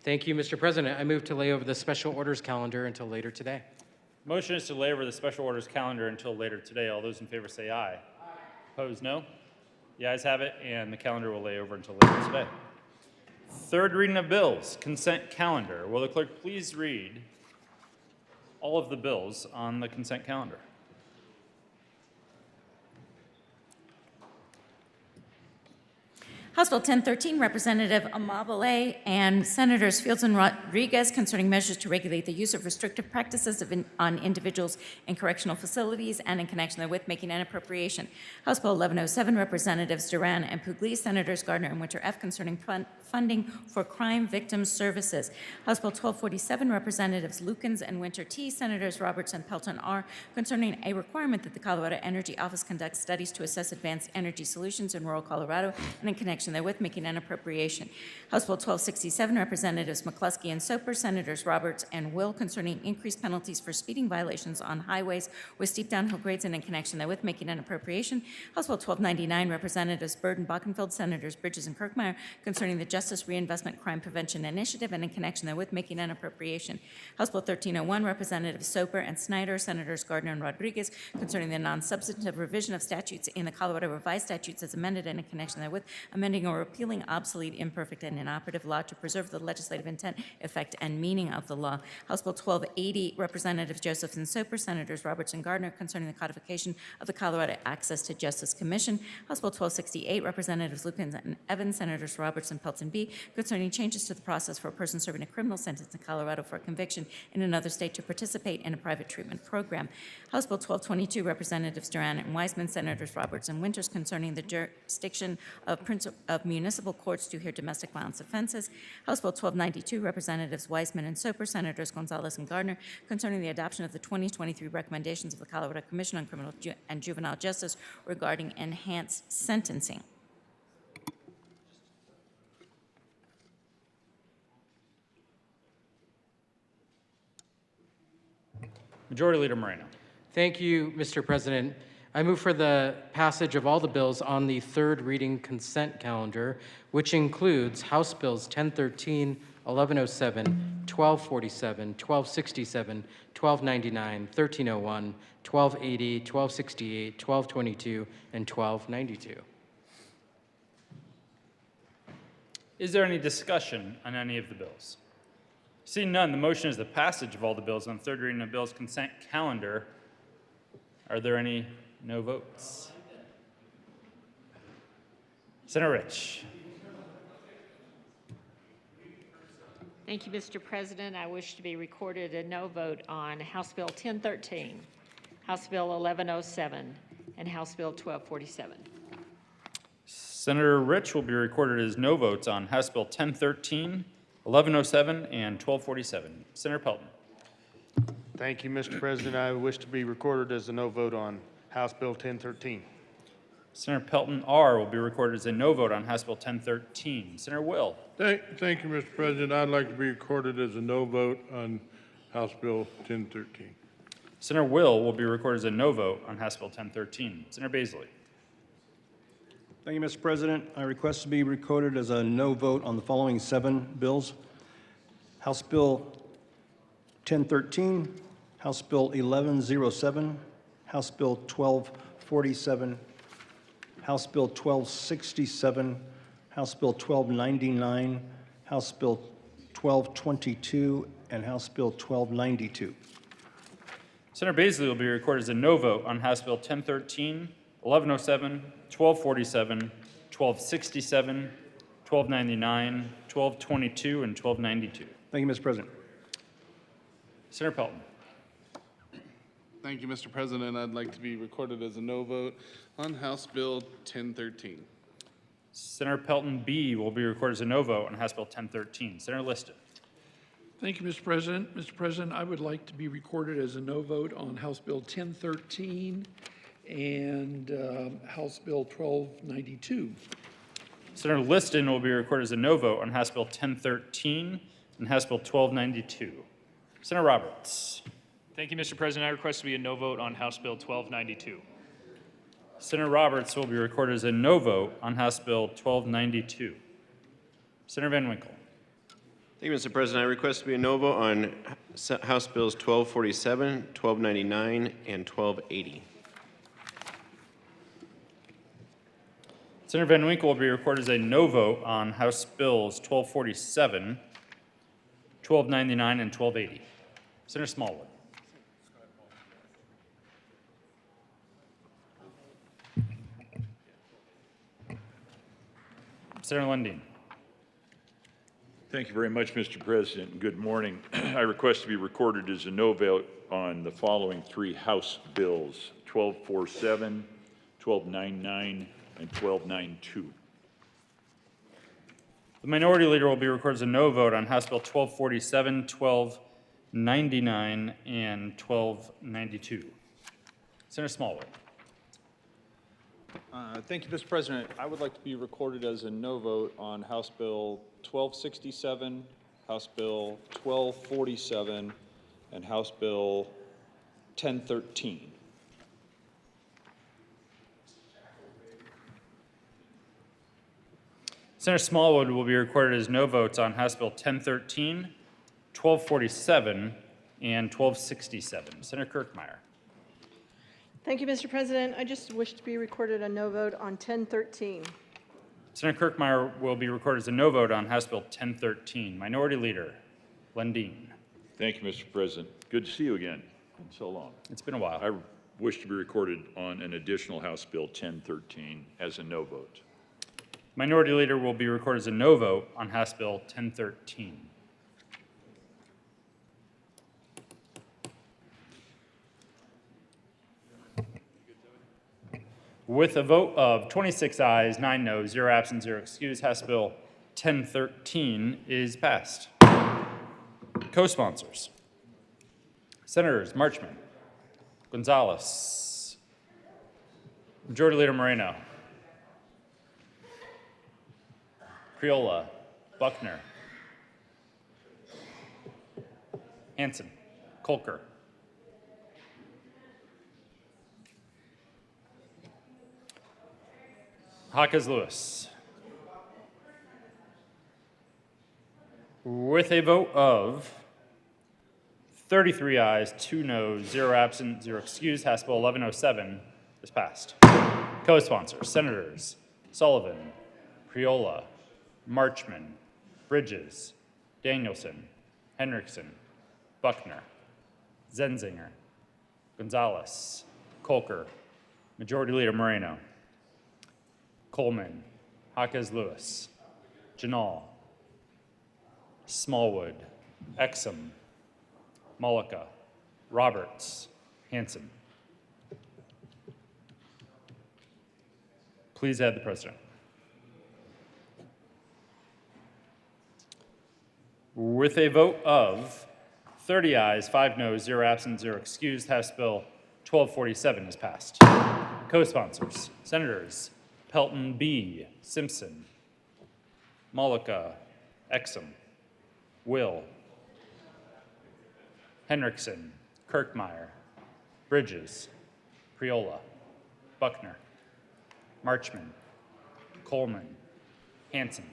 Thank you, Mr. President. I move to lay over the special orders calendar until later today. Motion is to lay over the special orders calendar until later today. All those in favor say aye. Aye. Opposed, no. The ayes have it, and the calendar will lay over until later today. Third reading of bills, consent calendar. Will the clerk please read all of the bills on the consent calendar? House Bill 1013, Representative Amabile and Senators Fields and Rodriguez concerning measures to regulate the use of restrictive practices on individuals in correctional facilities and in connection therewith making an appropriation. House Bill 1107, Representatives Duran and Pugliese, Senators Gardner and Winter F concerning funding for crime victim services. House Bill 1247, Representatives Lukens and Winter T, Senators Roberts and Pelton R concerning a requirement that the Colorado Energy Office conduct studies to assess advanced energy solutions in rural Colorado and in connection therewith making an appropriation. House Bill 1267, Representatives McCluskey and Soper, Senators Roberts and Will concerning increased penalties for speeding violations on highways with steep downhill grades and in connection therewith making an appropriation. House Bill 1299, Representatives Byrd and Bockenfield, Senators Bridges and Kirkmeyer concerning the Justice Reinvestment Crime Prevention Initiative and in connection therewith making an appropriation. House Bill 1301, Representatives Soper and Snyder, Senators Gardner and Rodriguez concerning the non-substantive revision of statutes in the Colorado Revised Statutes as amended and in connection therewith amending or repealing obsolete, imperfect, and inoperative law to preserve the legislative intent, effect, and meaning of the law. House Bill 1280, Representatives Joseph and Soper, Senators Roberts and Gardner concerning the codification of the Colorado Access to Justice Commission. House Bill 1268, Representatives Lukens and Evans, Senators Roberts and Pelton B concerning changes to the process for a person serving a criminal sentence in Colorado for a conviction in another state to participate in a private treatment program. House Bill 1222, Representatives Duran and Wiseman, Senators Roberts and Winters concerning the jurisdiction of municipal courts to hear domestic violence offenses. House Bill 1292, Representatives Wiseman and Soper, Senators Gonzalez and Gardner concerning the adoption of the 2023 recommendations of the Colorado Commission on Criminal and Juvenile Justice regarding enhanced sentencing. Majority Leader Moreno. Thank you, Mr. President. I move for the passage of all the bills on the third reading consent calendar, which includes House Bills 1013, 1107, 1247, 1267, 1299, 1301, 1280, 1268, 1222, and 1292. Is there any discussion on any of the bills? Seeing none, the motion is the passage of all the bills on third reading of bills consent calendar. Are there any no votes? Senator Rich. Thank you, Mr. President. I wish to be recorded a no vote on House Bill 1013, House Bill 1107, and House Bill 1247. Senator Rich will be recorded as no votes on House Bill 1013, 1107, and 1247. Senator Pelton. Thank you, Mr. President. I wish to be recorded as a no vote on House Bill 1013. Senator Pelton R. will be recorded as a no vote on House Bill 1013. Senator Will. Thank you, Mr. President. I'd like to be recorded as a no vote on House Bill 1013. Senator Will be recorded as a no vote on House Bill 1013. Senator Baisley. Thank you, Mr. President. I request to be recorded as a no vote on the following 7 bills. House Bill 1013, House Bill 1107, House Bill 1247, House Bill 1267, House Bill 1299, House Bill 1222, and House Bill 1292. Senator Baisley will be recorded as a no vote on House Bill 1013, 1107, 1247, 1267, 1299, 1222, and 1292. Thank you, Mr. President. Senator Pelton. Thank you, Mr. President. I'd like to be recorded as a no vote on House Bill 1013. Senator Pelton B will be recorded as a no vote on House Bill 1013. Senator Liston. Thank you, Mr. President. Mr. President, I would like to be recorded as a no vote on House Bill 1013 and House Bill 1292. Senator Liston will be recorded as a no vote on House Bill 1013 and House Bill 1292. Senator Roberts. Thank you, Mr. President. I request to be a no vote on House Bill 1292. Senator Roberts will be recorded as a no vote on House Bill 1292. Senator Van Winkle. Thank you, Mr. President. I request to be a no vote on House Bills 1247, 1299, and 1280. Senator Van Winkle will be recorded as a no vote on House Bills 1247, 1299, and 1280. Senator Smallwood. Senator Lundin. Thank you very much, Mr. President, and good morning. I request to be recorded as a no vote on the following three House bills, 1247, 1299, and 1292. The Minority Leader will be recorded as a no vote on House Bill 1247, 1299, and 1292. Senator Smallwood. Thank you, Mr. President. I would like to be recorded as a no vote on House Bill 1267, House Bill 1247, and House Bill 1013. Senator Smallwood will be recorded as no votes on House Bill 1013, 1247, and 1267. Senator Kirkmeyer. Thank you, Mr. President. I just wish to be recorded a no vote on 1013. Senator Kirkmeyer will be recorded as a no vote on House Bill 1013. Minority Leader Lundin. Thank you, Mr. President. Good to see you again in so long. It's been a while. I wish to be recorded on an additional House Bill 1013 as a no vote. Minority Leader will be recorded as a no vote on House Bill 1013. With a vote of 26 ayes, 9 noes, 0 absent, 0 excused, House Bill 1013 is passed. Co-sponsors. Senators Marchman, Gonzalez, Majority Leader Moreno, Priola, Buckner, Hansen, Kolker, Hawkes Lewis. With a vote of 33 ayes, 2 noes, 0 absent, 0 excused, House Bill 1107 is passed. Co-sponsors, Senators Sullivan, Priola, Marchman, Bridges, Danielson, Henriksen, Buckner, Zenzinger, Gonzalez, Kolker, Majority Leader Moreno, Coleman, Hawkes Lewis, Janal, Smallwood, Exum, Mullica, Roberts, Hansen. Please add the President. With a vote of 30 ayes, 5 noes, 0 absent, 0 excused, House Bill 1247 is passed. Co-sponsors, Senators Pelton B., Simpson, Mullica, Exum, Will, Henriksen, Kirkmeyer, Bridges, Priola, Buckner, Marchman, Coleman, Hansen.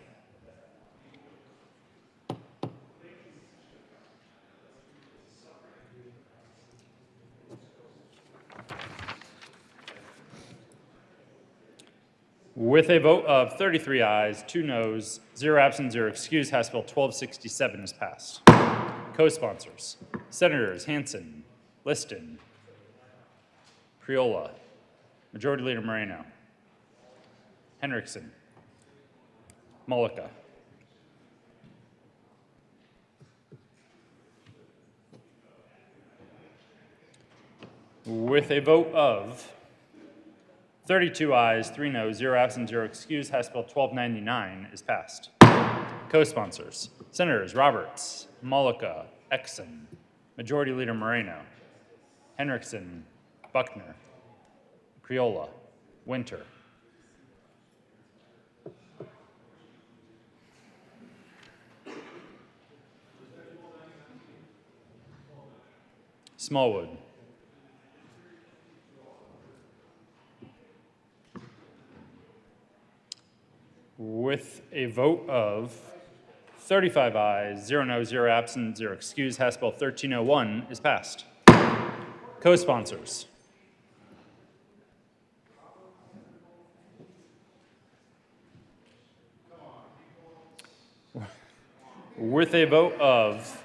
With a vote of 33 ayes, 2 noes, 0 absent, 0 excused, House Bill 1267 is passed. Co-sponsors, Senators Hansen, Liston, Priola. Majority Leader Moreno. Henriksen. Mullica. With a vote of 32 ayes, 3 noes, 0 absent, 0 excused, House Bill 1299 is passed. Co-sponsors, Senators Roberts, Mullica, Exon, Majority Leader Moreno, Henriksen, Buckner, Priola, Winter. Smallwood. With a vote of 35 ayes, 0 noes, 0 absent, 0 excused, House Bill 1301 is passed. Co-sponsors. With a vote of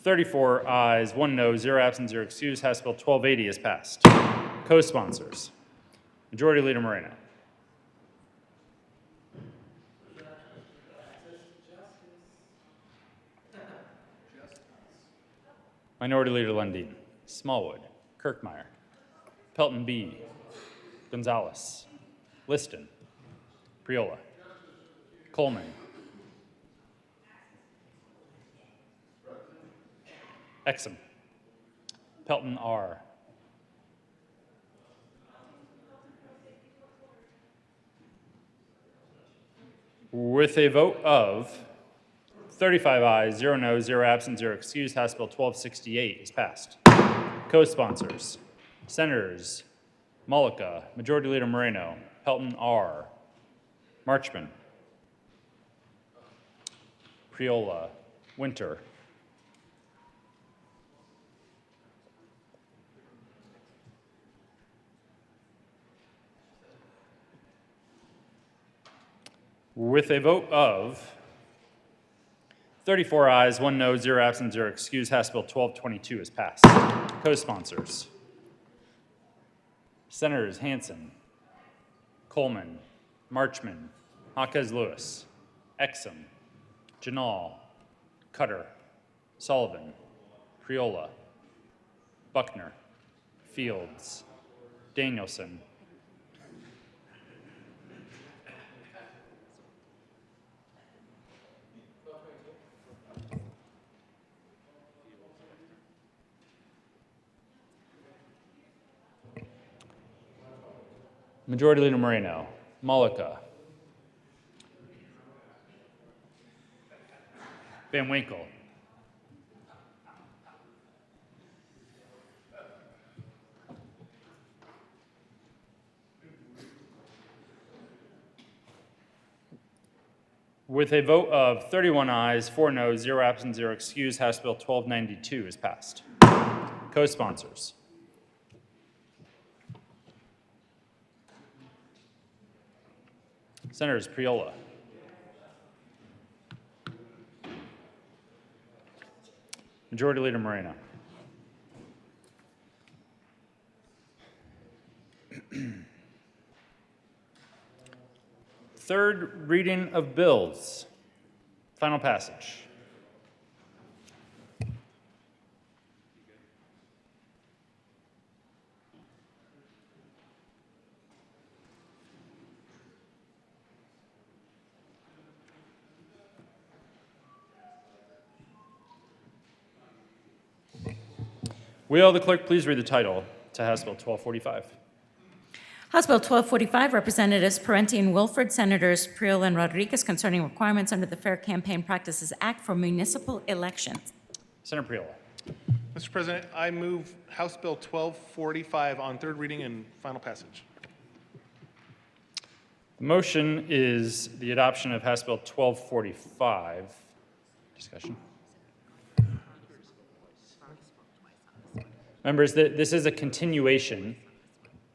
34 ayes, 1 no, 0 absent, 0 excused, House Bill 1280 is passed. Co-sponsors. Majority Leader Moreno. Minority Leader Lundin. Smallwood. Kirkmeyer. Pelton B. Gonzalez. Liston. Priola. Coleman. Exum. Pelton R. With a vote of 35 ayes, 0 noes, 0 absent, 0 excused, House Bill 1268 is passed. Co-sponsors, Senators Mullica, Majority Leader Moreno, Pelton R. Marchman, Priola, Winter. With a vote of 34 ayes, 1 no, 0 absent, 0 excused, House Bill 1222 is passed. Co-sponsors, Senators Hansen, Coleman, Marchman, Jaquez Lewis, Exum, Janal, Cutter, Sullivan, Priola, Buckner, Fields, Danielson, Majority Leader Moreno, Mullica, Van Winkle, with a vote of 31 ayes, 4 noes, 0 absent, 0 excused, House Bill 1292 is passed. Co-sponsors, Senators Priola, Majority Leader Moreno, third reading of bills, final passage. Will the clerk please read the title to House Bill 1245? House Bill 1245, Representatives Parenti and Wilford, Senators Priola and Rodriguez, concerning requirements under the Fair Campaign Practices Act for municipal elections. Senator Priola. Mr. President, I move House Bill 1245 on third reading and final passage. The motion is the adoption of House Bill 1245. Discussion. Members, this is a continuation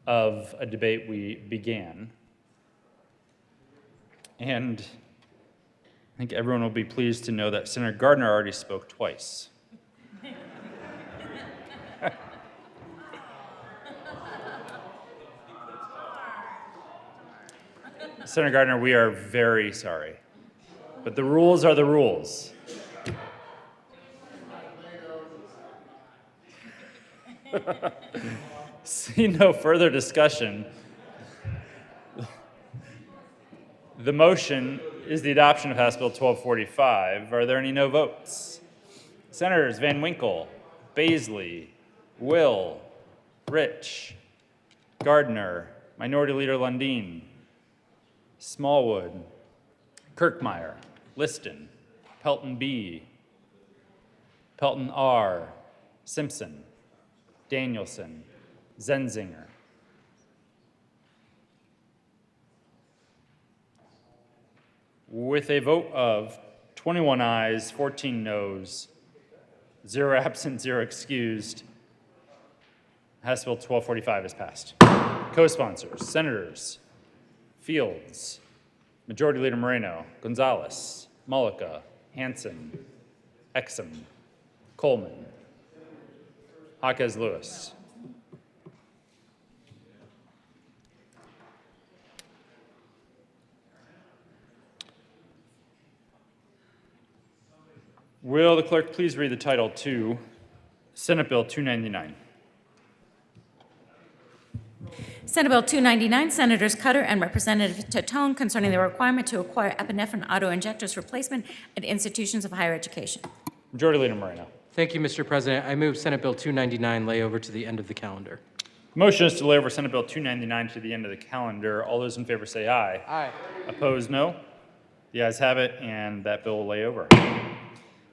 of a debate we began. And I think everyone will be pleased to know that Senator Gardner already spoke twice. Senator Gardner, we are very sorry, but the rules are the rules. See no further discussion. The motion is the adoption of House Bill 1245. Are there any no votes? Senators Van Winkle, Baisley, Will, Rich, Gardner, Minority Leader Lundin, Smallwood, Kirkmeyer, Liston, Pelton B, Pelton R, Simpson, Danielson, Zenzinger. With a vote of 21 ayes, 14 noes, 0 absent, 0 excused, House Bill 1245 is passed. Co-sponsors, Senators Fields, Majority Leader Moreno, Gonzalez, Mullica, Hanson, Exum, Coleman, Jaquez Lewis. Will the clerk please read the title to Senate Bill 299? Senate Bill 299, Senators Cutter and Representative Tatone, concerning the requirement to acquire epinephrine auto-injectors replacement at institutions of higher education. Majority Leader Moreno. Thank you, Mr. President. I move Senate Bill 299 lay over to the end of the calendar. Motion is to lay over Senate Bill 299 to the end of the calendar. All those in favor say aye. Aye. Opposed, no. The ayes have it, and that bill will lay over.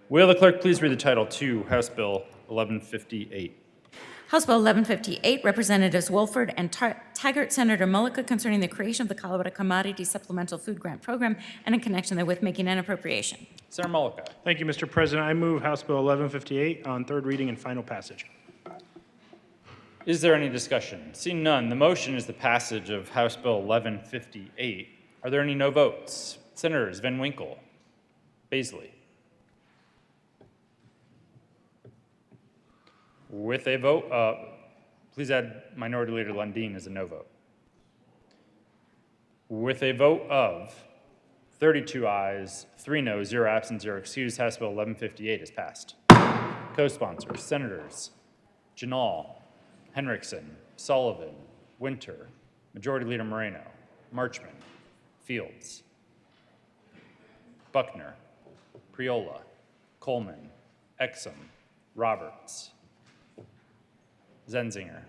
Will the clerk please read the title to House Bill 1158? House Bill 1158, Representatives Wolford and Taggart, Senator Mullica, concerning the creation of the Colorado Commodity Supplemental Food Grant Program and in connection therewith making an appropriation. Senator Mullica. Thank you, Mr. President. I move House Bill 1158 on third reading and final passage. Is there any discussion? Seeing none, the motion is the passage of House Bill 1158. Are there any no votes? Senators Van Winkle, Baisley. With a vote, please add Minority Leader Lundin as a no vote. With a vote of 32 ayes, 3 noes, 0 absent, 0 excused, House Bill 1158 is passed. Co-sponsors, Senators Janal, Henriksen, Sullivan, Winter, Majority Leader Moreno, Marchman, Fields, Buckner, Priola, Coleman, Exum, Roberts, Zenzinger,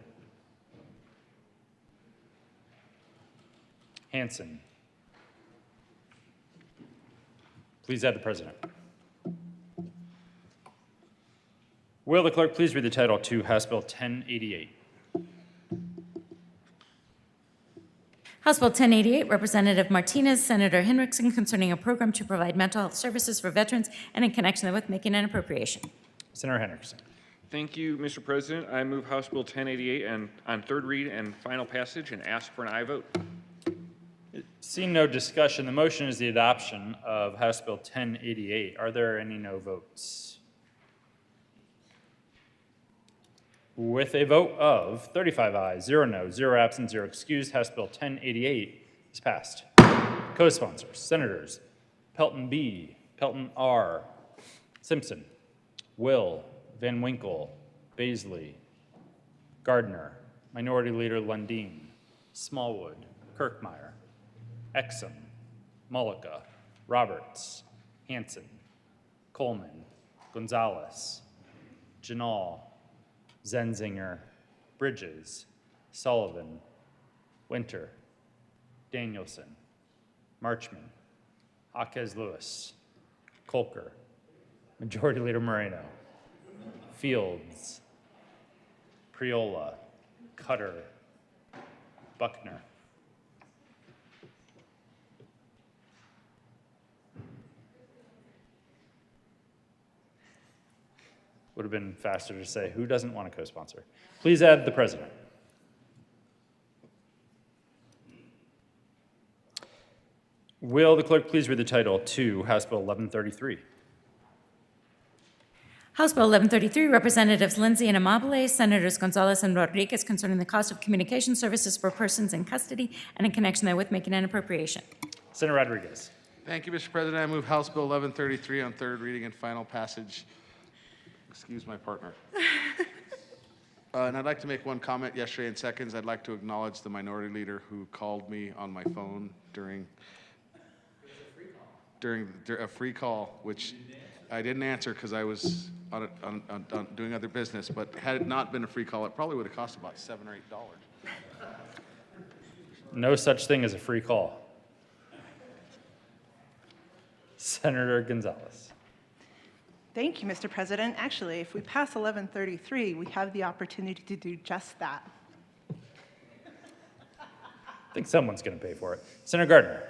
Hanson. Please add the president. Will the clerk please read the title to House Bill 1088? House Bill 1088, Representative Martinez, Senator Henriksen, concerning a program to provide mental health services for veterans and in connection therewith making an appropriation. Senator Henriksen. Thank you, Mr. President. I move House Bill 1088 and on third read and final passage and ask for an aye vote. Seeing no discussion, the motion is the adoption of House Bill 1088. Are there any no votes? With a vote of 35 ayes, 0 noes, 0 absent, 0 excused, House Bill 1088 is passed. Co-sponsors, Senators Pelton B, Pelton R, Simpson, Will, Van Winkle, Baisley, Gardner, Minority Leader Lundin, Smallwood, Kirkmeyer, Exum, Mullica, Roberts, Hanson, Coleman, Gonzalez, Janal, Zenzinger, Bridges, Sullivan, Winter, Danielson, Marchman, Jaquez Lewis, Colker, Majority Leader Moreno, Fields, Priola, Cutter, Buckner. Would have been faster to say, who doesn't want a co-sponsor? Please add the president. Will the clerk please read the title to House Bill 1133? House Bill 1133, Representatives Lindsay and Amabile, Senators Gonzalez and Rodriguez, concerning the cost of communication services for persons in custody and in connection therewith making an appropriation. Senator Rodriguez. Thank you, Mr. President. I move House Bill 1133 on third reading and final passage. Excuse my partner. And I'd like to make one comment yesterday in seconds. I'd like to acknowledge the minority leader who called me on my phone during a free call, which I didn't answer because I was on doing other business. But had it not been a free call, it probably would have cost about $7 or $8. No such thing as a free call. Senator Gonzalez. Thank you, Mr. President. Actually, if we pass 1133, we have the opportunity to do just that. I think someone's going to pay for it. Senator Gardner.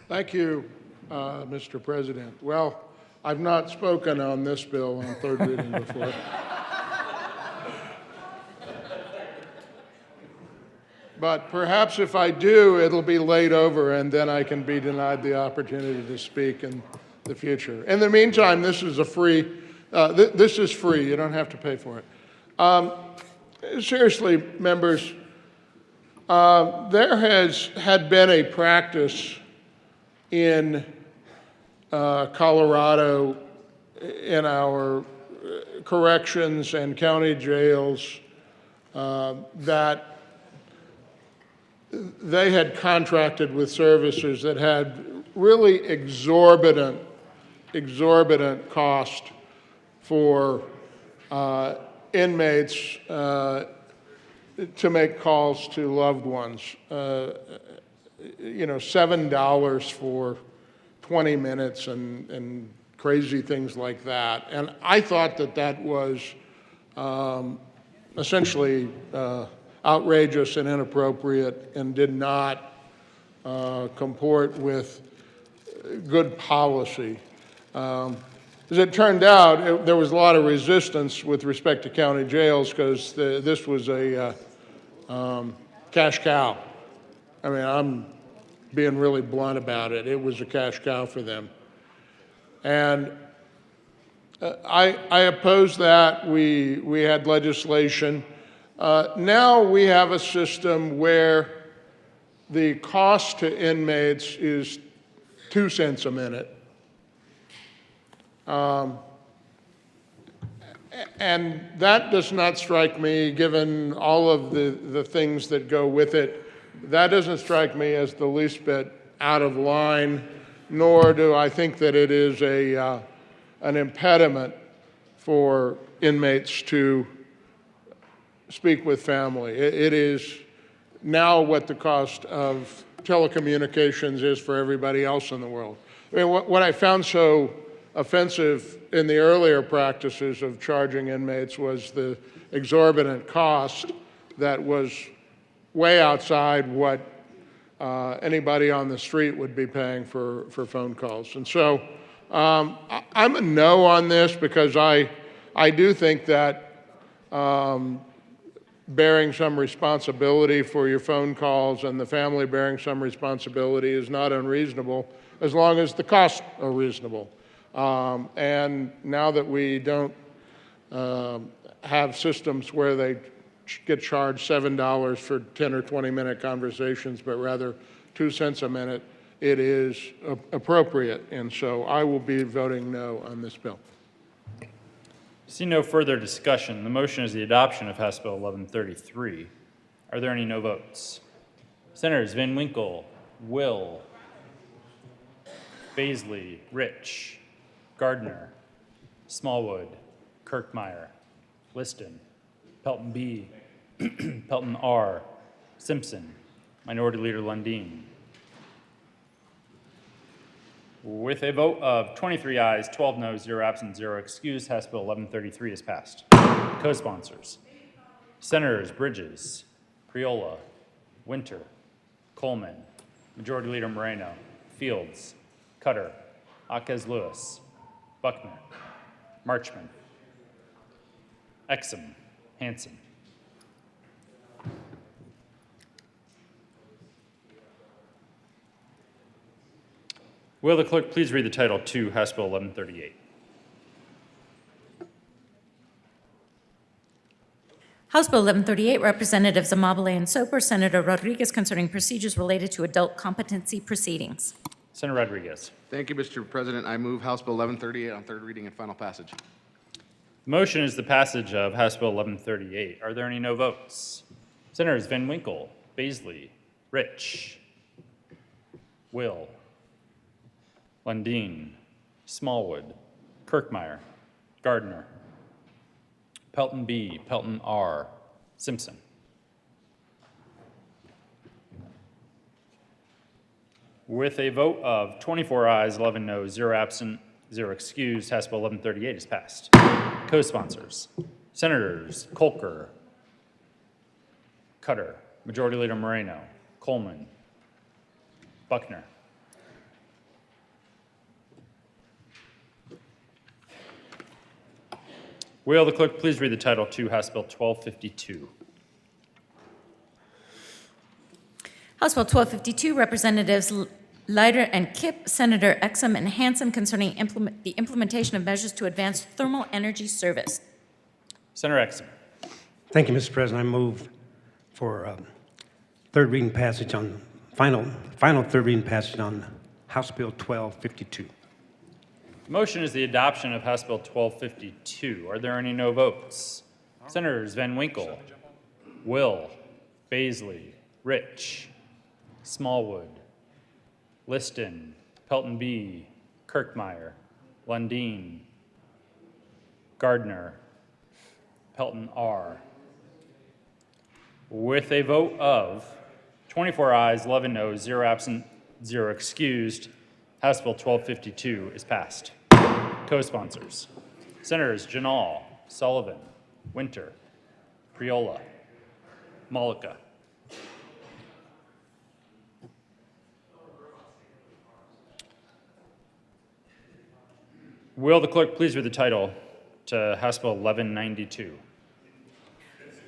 Thank you, Mr. President. Well, I've not spoken on this bill on third reading before. But perhaps if I do, it'll be laid over, and then I can be denied the opportunity to speak in the future. In the meantime, this is a free. This is free. You don't have to pay for it. Seriously, members, there had been a practice in Colorado in our corrections and county jails that they had contracted with servicers that had really exorbitant cost for inmates to make calls to loved ones. $7 for 20 minutes and crazy things like that. And I thought that was essentially outrageous and inappropriate and did not comport with good policy. As it turned out, there was a lot of resistance with respect to county jails because this was a cash cow. I mean, I'm being really blunt about it. It was a cash cow for them. And I opposed that. We had legislation. Now we have a system where the cost to inmates is 2 cents a minute. And that does not strike me, given all of the things that go with it, that doesn't strike me as the least bit out of line, nor do I think that it is an impediment for inmates to speak with family. It is now what the cost of telecommunications is for everybody else in the world. I mean, what I found so offensive in the earlier practices of charging inmates was the exorbitant cost that was way outside what anybody on the street would be paying for phone calls. And so I'm a no on this because I do think that bearing some responsibility for your phone calls and the family bearing some responsibility is not unreasonable as long as the costs are reasonable. And now that we don't have systems where they get charged $7 for 10 or 20-minute conversations, but rather 2 cents a minute, it is appropriate. And so I will be voting no on this bill. See no further discussion. The motion is the adoption of House Bill 1133. Are there any no votes? Senators Van Winkle, Will, Baisley, Rich, Gardner, Smallwood, Kirkmeyer, Liston, Pelton B, Pelton R, Simpson, Minority Leader Lundin. With a vote of 23 ayes, 12 noes, 0 absent, 0 excused, House Bill 1133 is passed. Co-sponsors: Senators Bridges, Priola, Winter, Coleman, Majority Leader Moreno, Fields, Cutter, Akez Lewis, Buckner, Marchman, Exum, Hanson. Will the clerk please read the title to House Bill 1138? House Bill 1138, Representatives Amabile and Soper, Senator Rodriguez, concerning procedures related to adult competency proceedings. Senator Rodriguez. Thank you, Mr. President. I move House Bill 1138 on third reading and final passage. The motion is the passage of House Bill 1138. Are there any no votes? Senators Van Winkle, Baisley, Rich, Will, Lundin, Smallwood, Kirkmeyer, Gardner, Pelton B, Pelton R, Simpson. With a vote of 24 ayes, 11 noes, 0 absent, 0 excused, House Bill 1138 is passed. Co-sponsors, Senators Kolker, Cutter, Majority Leader Moreno, Coleman, Buckner. Will the clerk please read the title to House Bill 1252? House Bill 1252, Representatives Leiter and Kipp, Senator Exum and Hansen, concerning the implementation of measures to advance thermal energy service. Senator Exum. Thank you, Mr. President. I move for third reading passage on final third reading passage on House Bill 1252. The motion is the adoption of House Bill 1252. Are there any no votes? Senators Van Winkle, Will, Baisley, Rich, Smallwood, Liston, Pelton B, Kirkmeyer, Lundin, Gardner, Pelton R. With a vote of 24 ayes, 11 noes, 0 absent, 0 excused, House Bill 1252 is passed. Co-sponsors, Senators Janal, Sullivan, Winter, Priola, Malika. Will the clerk please read the title to House Bill 1192?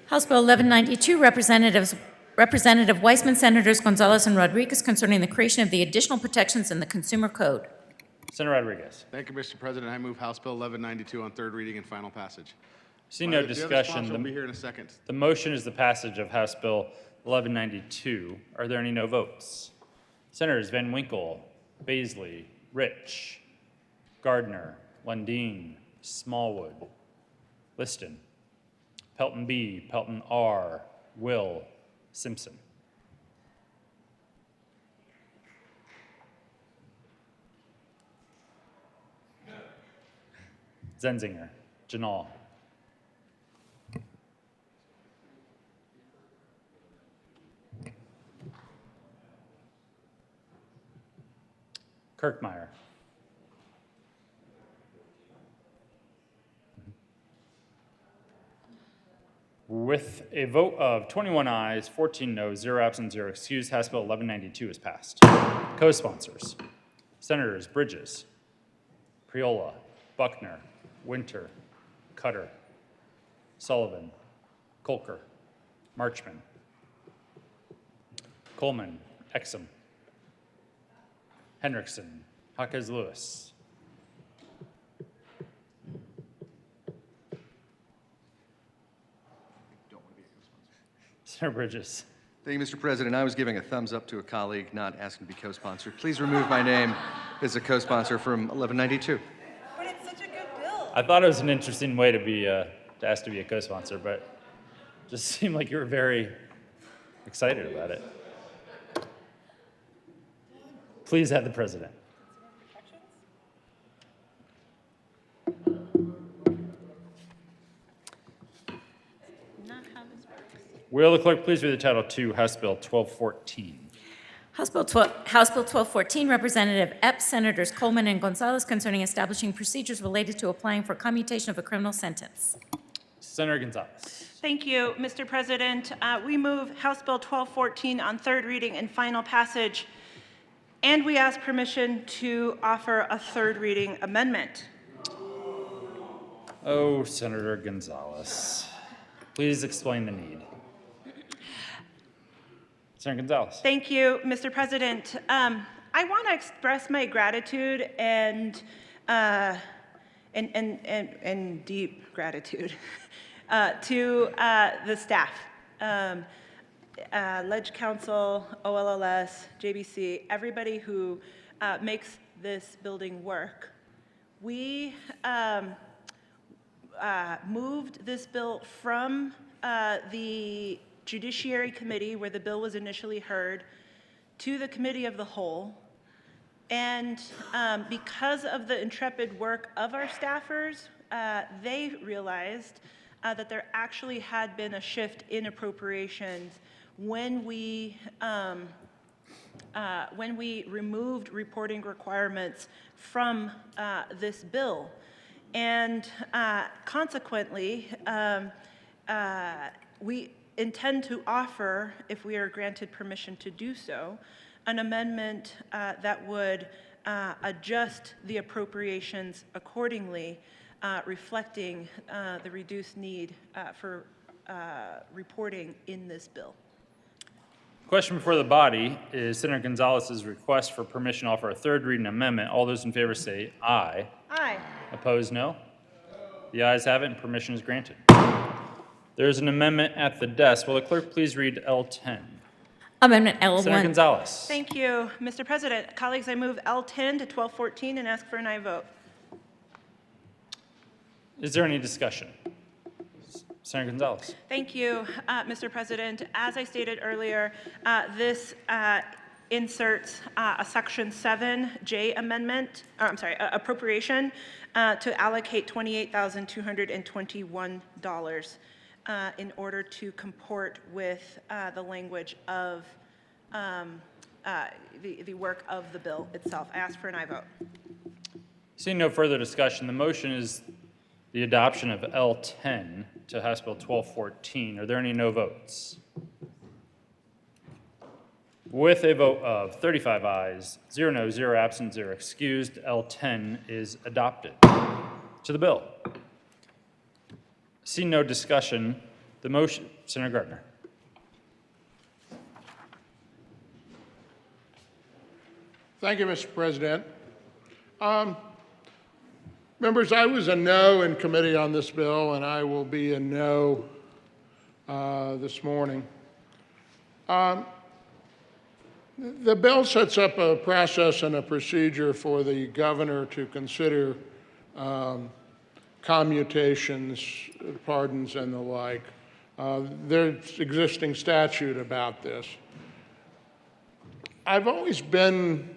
House Bill 1192, Representative Weissman, Senators Gonzalez and Rodriguez, concerning the creation of the additional protections in the Consumer Code. Senator Rodriguez. Thank you, Mr. President. I move House Bill 1192 on third reading and final passage. See no The other discussion. sponsor will be here in a second. The motion is the passage of House Bill 1192. Are there any no votes? Senators Van Winkle, Baisley, Rich, Gardner, Lundin, Smallwood, Liston, Pelton B, Pelton R, Will, Simpson. Zenzinger, Janal. Kirkmeyer. With a vote of 21 ayes, 14 noes, 0 absent, 0 excused, House Bill 1192 is passed. Co-sponsors, Senators Bridges, Priola, Buckner, Winter, Cutter, Sullivan, Kolker, Marchman, Coleman, Exum, Henriksen, Jaquez Lewis. Senator Bridges. Thank you, Mr. President. I was giving a thumbs up to a colleague, not asking to be co-sponsored. Please remove my name as a co-sponsor from 1192. But it's such a good bill. I thought it was an interesting way to be to ask to be a co-sponsor, but it just seemed like you were very excited about it. Please add the president. Will the clerk please read the title to House Bill 1214? House Bill 1214, Representative Epps, Senators Coleman and Gonzalez, concerning establishing procedures related to applying for commutation of a criminal sentence. Senator Gonzalez. Thank you, Mr. President. We move House Bill 1214 on third reading and final passage, and we ask permission to offer a third reading amendment. Oh, Senator Gonzalez. Please explain the need. Senator Gonzalez. Thank you, Mr. President. I want to express my gratitude and deep gratitude to the staff, Ledge Council, OLLS, JBC, everybody who makes this building work. We moved this bill from the Judiciary Committee, where the bill was initially heard, to the Committee of the Whole. And because of the intrepid work of our staffers, they realized that there actually had been a shift in appropriations when we removed reporting requirements from this bill. And consequently, we intend to offer, if we are granted permission to do so, an amendment that would adjust the appropriations accordingly, reflecting the reduced need for reporting in this bill. Question before the body is Senator Gonzalez's request for permission to offer a third reading amendment. All those in favor say aye. Aye. Opposed, no. The ayes have it and permission is granted. There is an amendment at the desk. Will the clerk please read L10? Amendment L1. Senator Gonzalez. Thank you, Mr. President. Colleagues, I move L10 to 1214 and ask for an aye vote. Is there any discussion? Senator Gonzalez. Thank you, Mr. President. As I stated earlier, this inserts a Section 7J amendment, appropriation to allocate $28,221 in order to comport with the language of the work of the bill itself. I ask for an aye vote. Seeing no further discussion, the motion is the adoption of L10 to House Bill 1214. Are there any no votes? With a vote of 35 ayes, 0 no, 0 absent, 0 excused, L10 is adopted. To the bill. Seeing no discussion, the motion, Senator Gardner. Thank you, Mr. President. Members, I was a no in committee on this bill, and I will be a no this morning. The bill sets up a process and a procedure for the governor to consider commutations, pardons, and the like. There's existing statute about this. I've always been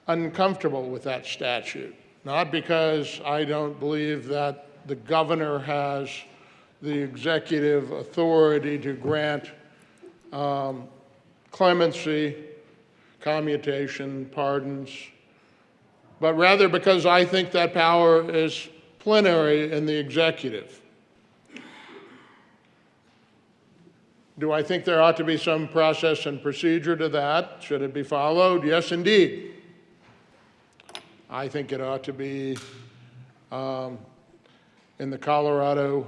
uncomfortable with that statute, not because I don't believe that the governor has the executive authority to grant clemency, commutation, pardons, but rather because I think that power is plenary in the executive. Do I think there ought to be some process and procedure to that? Should it be followed? Yes, indeed. I think it ought to be in the Colorado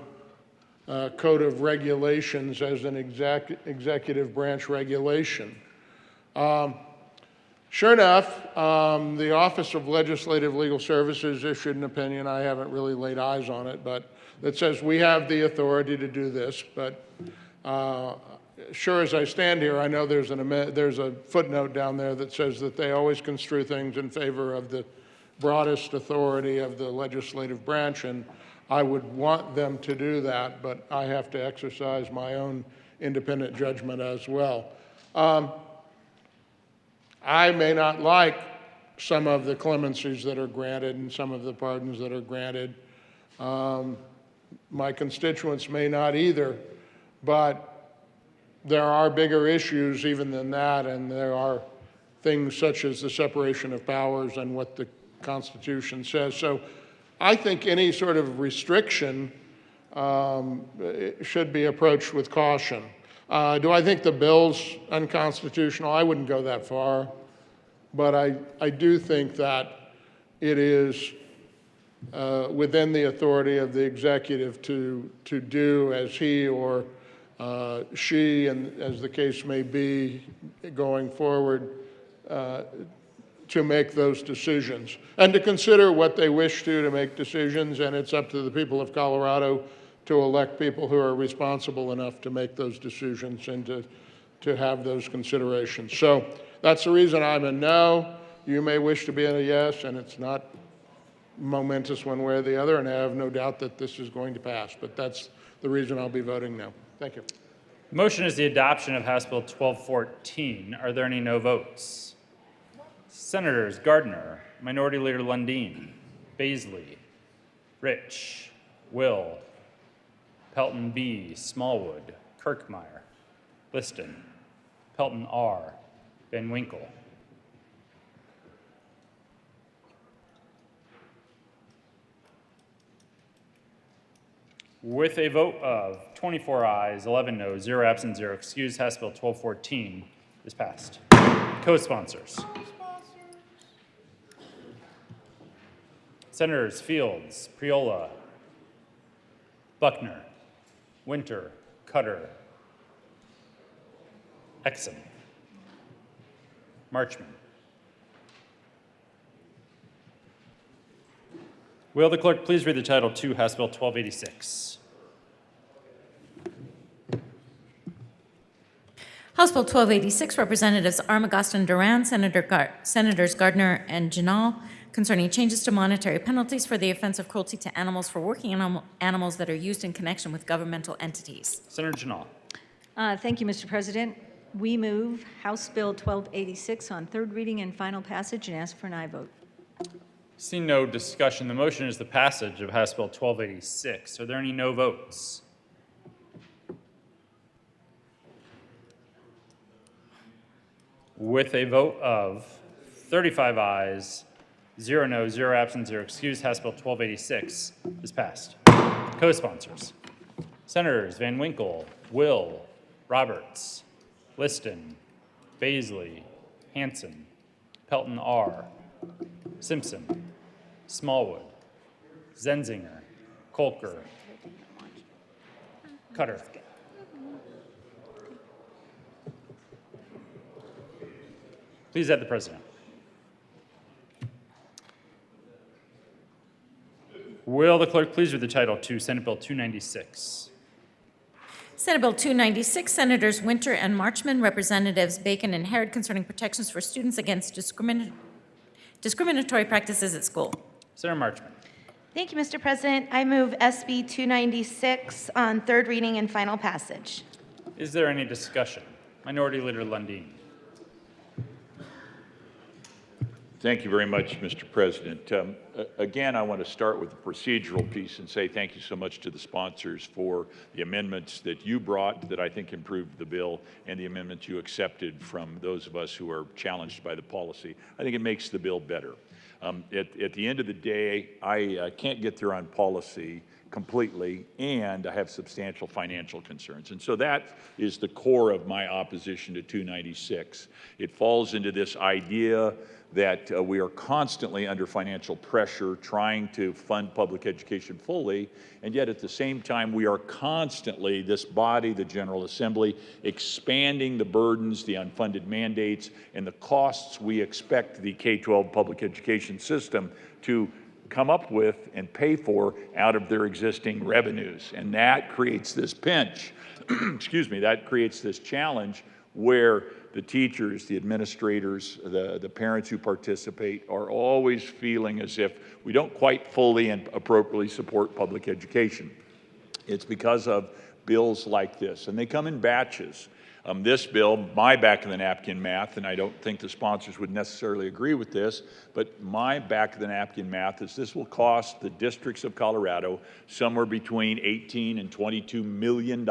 Code of Regulations as an executive branch regulation. Sure enough, the Office of Legislative Legal Services issued an opinion. I haven't really laid eyes on it, but that says we have the authority to do this. But sure as I stand here, I know there's a footnote down there that says that they always construe things in favor of the broadest authority of the legislative branch, and I would want them to do that, but I have to exercise my own independent judgment as well. I may not like some of the clemencies that are granted and some of the pardons that are granted. My constituents may not either, but there are bigger issues even than that, and there are things such as the separation of powers and what the Constitution says. So I think any sort of restriction should be approached with caution. Do I think the bill's unconstitutional? I wouldn't go that far, but I do think that it is within the authority of the executive to do as he or she, and as the case may be going forward, to make those decisions and to consider what they wish to make decisions, and it's up to the people of Colorado to elect people who are responsible enough to make those decisions and to have those considerations. So that's the reason I'm a no. You may wish to be in a yes, and it's not momentous one way or the other, and I have no doubt that this is going to pass, but that's the reason I'll be voting no. Thank you. The motion is the adoption of House Bill 1214. Are there any no votes? Senators Gardner, Minority Leader Lundin, Baisley, Rich, Will, Pelton B, Smallwood, Kirkmeyer, Liston, Pelton R, Van Winkle. With a vote of 24 ayes, 11 noes, 0 absent, 0 excused, House Bill 1214 is passed. Co-sponsors. Senators Fields, Priola, Buckner, Winter, Cutter, Exum, Marchman. Will the clerk please read the title to House Bill 1286? House Bill 1286, Representatives Armagost and Duran, Senators Gardner and Janal, concerning changes to monetary penalties for the offense of cruelty to animals for working animals that are used in connection with governmental entities. Senator Janal. Thank you, Mr. President. We move House Bill 1286 on third reading and final passage and ask for an aye vote. Seeing no discussion, the motion is the passage of House Bill 1286. Are there any no votes? With a vote of 35 ayes, 0 noes, 0 absent, 0 excused, House Bill 1286 is passed. Co-sponsors. Senators Van Winkle, Will, Roberts, Liston, Baisley, Hanson, Pelton R, Simpson, Smallwood, Zenzinger, Kolker, Cutter. Please add the president. Will the clerk please read the title to Senate Bill 296? Senate Bill 296, Senators Winter and Marchman, Representatives Bacon and Harrod, concerning protections for students against discriminatory practices at school. Senator Marchman. Thank you, Mr. President. I move SB 296 on third reading and final passage. Is there any discussion? Minority Leader Lundin. Thank you very much, Mr. President. Again, I want to start with the procedural piece and say thank you so much to the sponsors for the amendments that you brought that I think improved the bill and the amendments you accepted from those of us who are challenged by the policy. I think it makes the bill better. At the end of the day, I can't get there on policy completely, and I have substantial financial concerns. And so that is the core of my opposition to 296. It falls into this idea that we are constantly under financial pressure trying to fund public education fully, and yet at the same time we are constantly, this body, the General Assembly, expanding the burdens, the unfunded mandates, and the costs we expect the K-12 public education system to come up with and pay for out of their existing revenues. And that creates this pinch, excuse me, that creates this challenge where the teachers, the administrators, the parents who participate are always feeling as if we don't quite fully and appropriately support public education. It's because of bills like this, and they come in batches. This bill, my back-of-the-napkin math, and I don't think the sponsors would necessarily agree with this, but my back-of-the-napkin math is this will cost the districts of Colorado somewhere between $18 and $22 million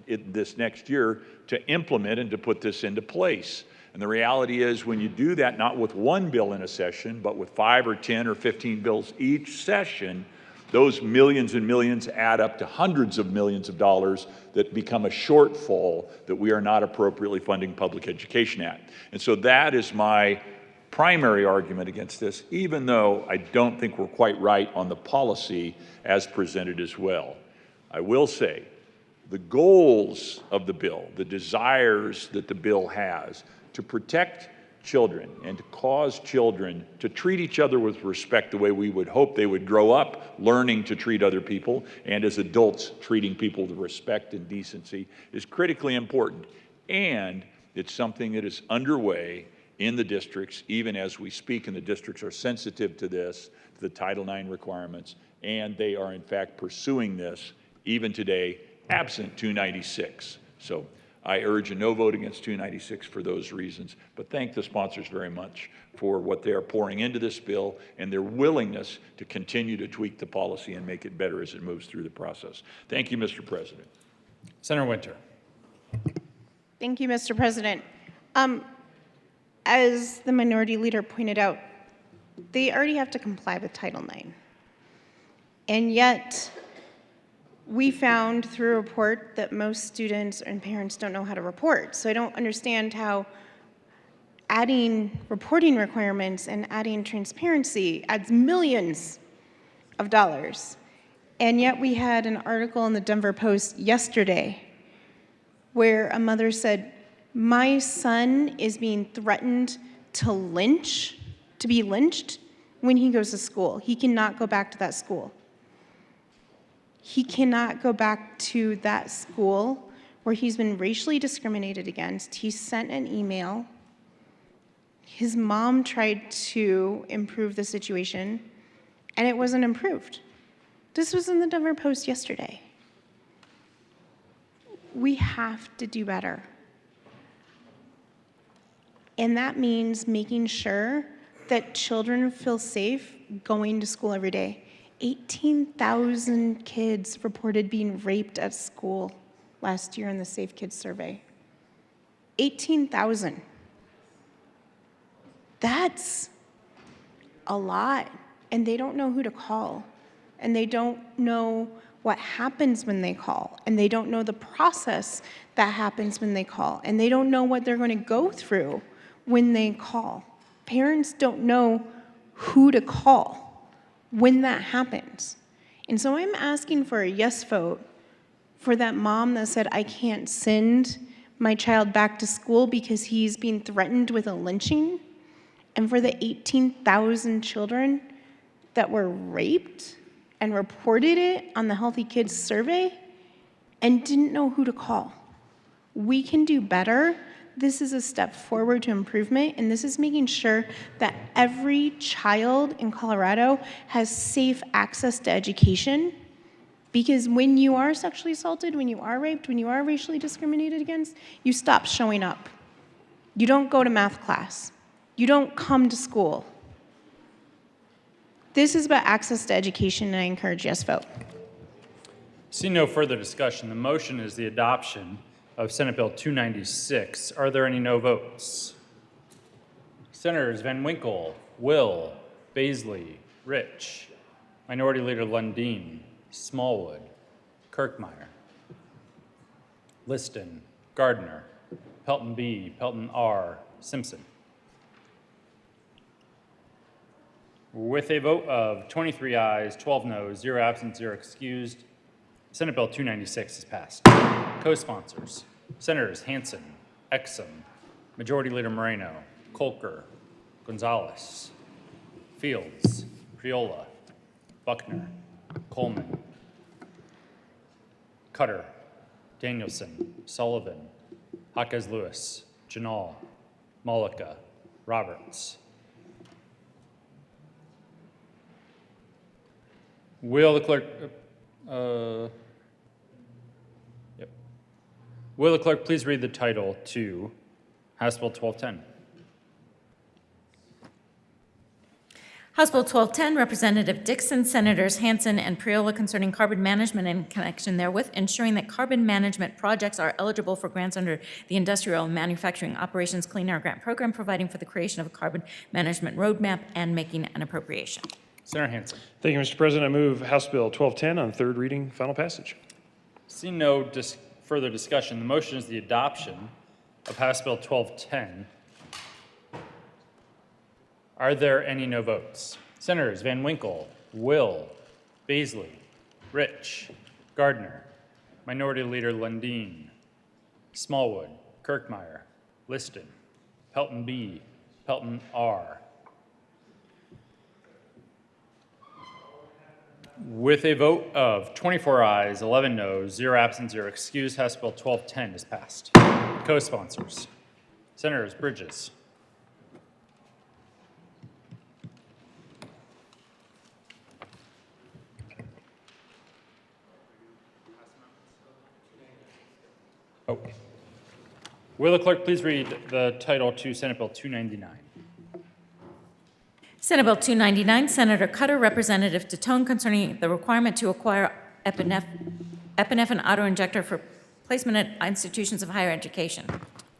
this next year to implement and to put this into place. And the reality is when you do that, not with one bill in a session, but with 5 or 10 or 15 bills each session, those millions and millions add up to hundreds of millions of dollars that become a shortfall that we are not appropriately funding public education at. And so that is my primary argument against this, even though I don't think we're quite right on the policy as presented as well. I will say, the goals of the bill, the desires that the bill has to protect children and to cause children to treat each other with respect the way we would hope they would grow up learning to treat other people, and as adults treating people with respect and decency, is critically important. And it's something that is underway in the districts, even as we speak, and the districts are sensitive to this, to the Title IX requirements, and they are in fact pursuing this even today, absent 296. So I urge a no vote against 296 for those reasons, but thank the sponsors very much for what they are pouring into this bill and their willingness to continue to tweak the policy and make it better as it moves through the process. Thank you, Mr. President. Senator Winter. Thank you, Mr. President. As the minority leader pointed out, they already have to comply with Title IX. And yet, we found through a report that most students and parents don't know how to report. So I don't understand how adding reporting requirements and adding transparency adds millions of dollars. And yet we had an article in the Denver Post yesterday where a mother said, my son is being threatened to be lynched when he goes to school. He cannot go back to that school. He cannot go back to that school where he's been racially discriminated against. He sent an email. His mom tried to improve the situation, and it wasn't improved. This was in the Denver Post yesterday. We have to do better. And that means making sure that children feel safe going to school every day. 18,000 kids reported being raped at school last year in the Safe Kids survey. 18,000. That's a lot. And they don't know who to call. And they don't know what happens when they call. And they don't know the process that happens when they call. And they don't know what they're going to go through when they call. Parents don't know who to call when that happens. And so I'm asking for a yes vote for that mom that said, I can't send my child back to school because he's being threatened with a lynching, and for the 18,000 children that were raped and reported it on the Healthy Kids survey and didn't know who to call. We can do better. This is a step forward to improvement, and this is making sure that every child in Colorado has safe access to education. Because when you are sexually assaulted, when you are raped, when you are racially discriminated against, you stop showing up. You don't go to math class. You don't come to school. This is about access to education, and I encourage yes vote. See no further discussion. The motion is the adoption of Senate Bill 296. Are there any no votes? Senators Van Winkle, Will, Baisley, Rich, Minority Leader Lundin, Smallwood, Kirkmeyer, Liston, Gardner, Pelton B, Pelton R, Simpson. With a vote of 23 ayes, 12 noes, 0 absent, 0 excused, Senate Bill 296 is passed. Co-sponsors, Senators Hansen, Exum, Majority Leader Moreno, Kolker, Gonzalez, Fields, Priola, Buckner, Coleman, Cutter, Danielson, Sullivan, Jaquez Lewis, Janal, Malika, Roberts. Will the clerk, Will the clerk please read the title to House Bill 1210? House Bill 1210, Representative Dixon, Senators Hansen and Priola concerning carbon management and connection therewith, ensuring that carbon management projects are eligible for grants under the Industrial and Manufacturing Operations Clean Air Grant Program, providing for the creation of a carbon management roadmap and making an appropriation. Senator Hansen. Thank you, Mr. President. I move House Bill 1210 on third reading, final passage. Seeing no further discussion, the motion is the adoption of House Bill 1210. Are there any no votes? Senators Van Winkle, Will, Baisley, Rich, Gardner, Minority Leader Lundin, Smallwood, Kirkmeyer, Liston, Pelton B, Pelton, R. With a vote of 24 ayes, 11 noes, 0 absent, 0 excused, House Bill 1210 is passed. Co-sponsors. Senators Bridges, will the clerk please read the title to Senate Bill 299? Senate Bill 299, Senator Cutter, Representative Tatone, concerning the requirement to acquire epinephrine autoinjector for placement at institutions of higher education.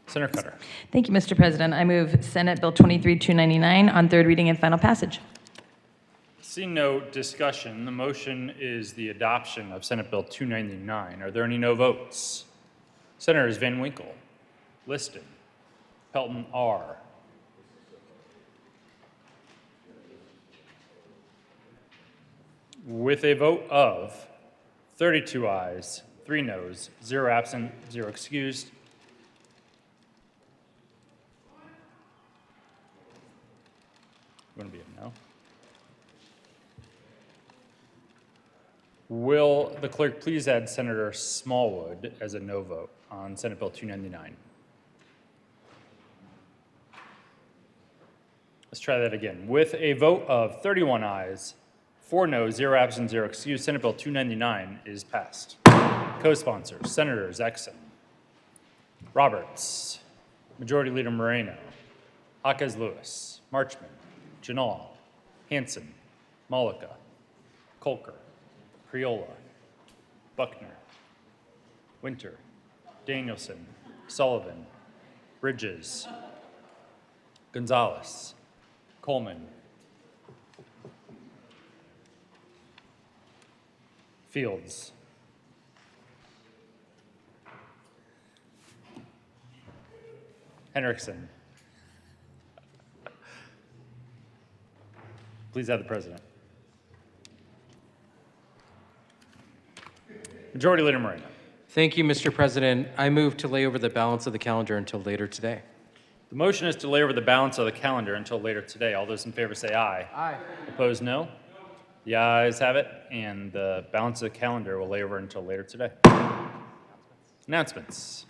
Senator Cutter. Thank you, Mr. President. I move Senate Bill 23299 on third reading and final passage. Seeing no discussion, the motion is the adoption of Senate Bill 299. Are there any no votes? Senators Van Winkle, Liston, Pelton, R. With a vote of 32 ayes, 3 noes, 0 absent, 0 excused, going to be a no. Will the clerk please add Senator Smallwood as a no vote on Senate Bill 299? Let's try that again. With a vote of 31 ayes, 4 noes, 0 absent, 0 excused, Senate Bill 299 is passed. Co-sponsors, Senators Exum, Roberts, Majority Leader Moreno, Jaquez Lewis, Marchman, Janal, Hanson, Malika, Colker, Criolla, Buckner, Winter, Danielson, Sullivan, Bridges, Gonzalez, Coleman, Fields, Henriksen. Please add the president. Majority Leader Moreno. Thank you, Mr. President. I move to lay over the balance of the calendar until later today. The motion is to lay over the balance of the calendar until later today. All those in favor say aye. Aye. Opposed, no. The ayes have it, and the balance of the calendar will lay over until later today. Announcements.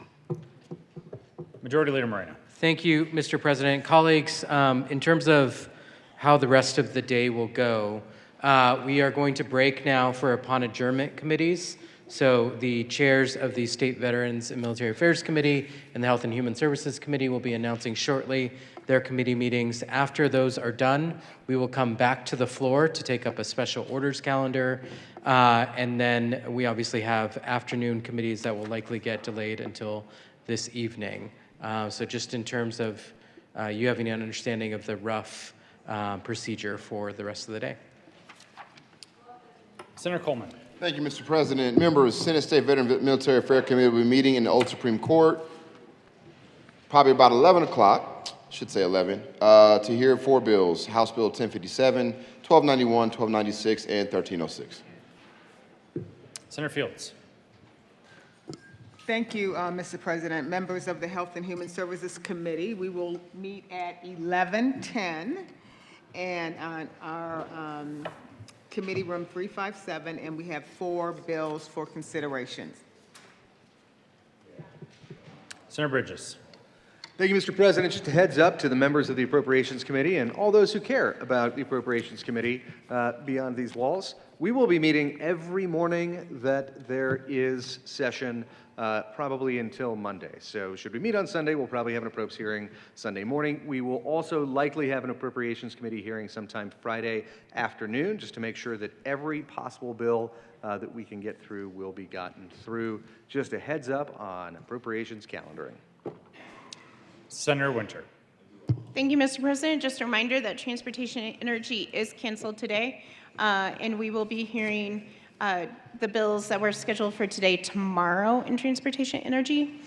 Majority Leader Moreno. Thank you, Mr. President. Colleagues, in terms of how the rest of the day will go, we are going to break now for upon adjournment committees. So the chairs of the State Veterans and Military Affairs Committee and the Health and Human Services Committee will be announcing shortly their committee meetings. After those are done, we will come back to the floor to take up a special orders calendar. And then we obviously have afternoon committees that will likely get delayed until this evening. So just in terms of you having an understanding of the rough procedure for the rest of the day. Senator Coleman. Thank you, Mr. President. Members, Senate State Veterans and Military Affairs Committee will be meeting in the Old Supreme Court probably about 11 o'clock, should say 11, to hear 4 bills, House Bill 1057, 1291, 1296, and 1306. Senator Fields. Thank you, Mr. President. Members of the Health and Human Services Committee, we will meet at 11:10 and on our Committee Room 357, and we have 4 bills for consideration. Senator Bridges. Thank you, Mr. President. Just a heads up to the members of the Appropriations Committee and all those who care about the Appropriations Committee beyond these walls. We will be meeting every morning that there is session, probably until Monday. So should we meet on Sunday, we'll probably have an approps hearing Sunday morning. We will also likely have an Appropriations Committee hearing sometime Friday afternoon, just to make sure that every possible bill that we can get through will be gotten through. Just a heads up on appropriations calendaring. Senator Winter. Thank you, Mr. President. Just a reminder that Transportation and Energy is canceled today, and we will be hearing the bills that were scheduled for today tomorrow in Transportation and Energy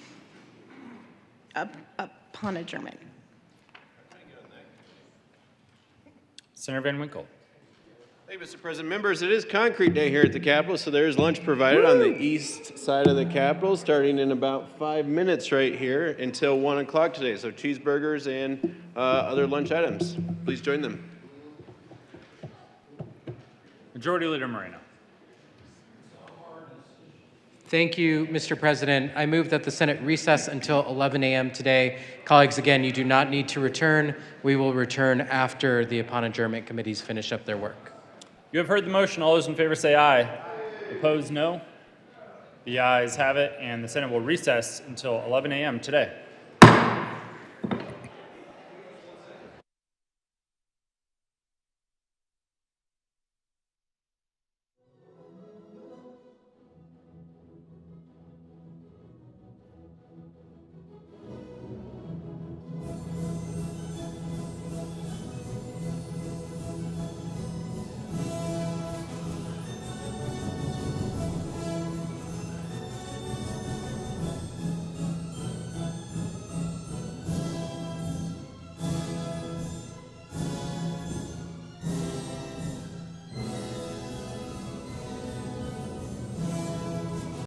upon adjournment. Senator Van Winkle. Thank you, Mr. President. Members, it is concrete day here at the Capitol, so there is lunch provided on the east side of the Capitol, starting in about 5 minutes right here until 1 o'clock today. So cheeseburgers and other lunch items. Please join them. Majority Leader Moreno. Thank you, Mr. President. I move that the Senate recess until 11 a.m. today. Colleagues, again, you do not need to return. We will return after the upon adjournment committees finish up their work. You have heard the motion. All those in favor say aye. Opposed, no. The ayes have it, and the Senate will recess until 11 a.m. today.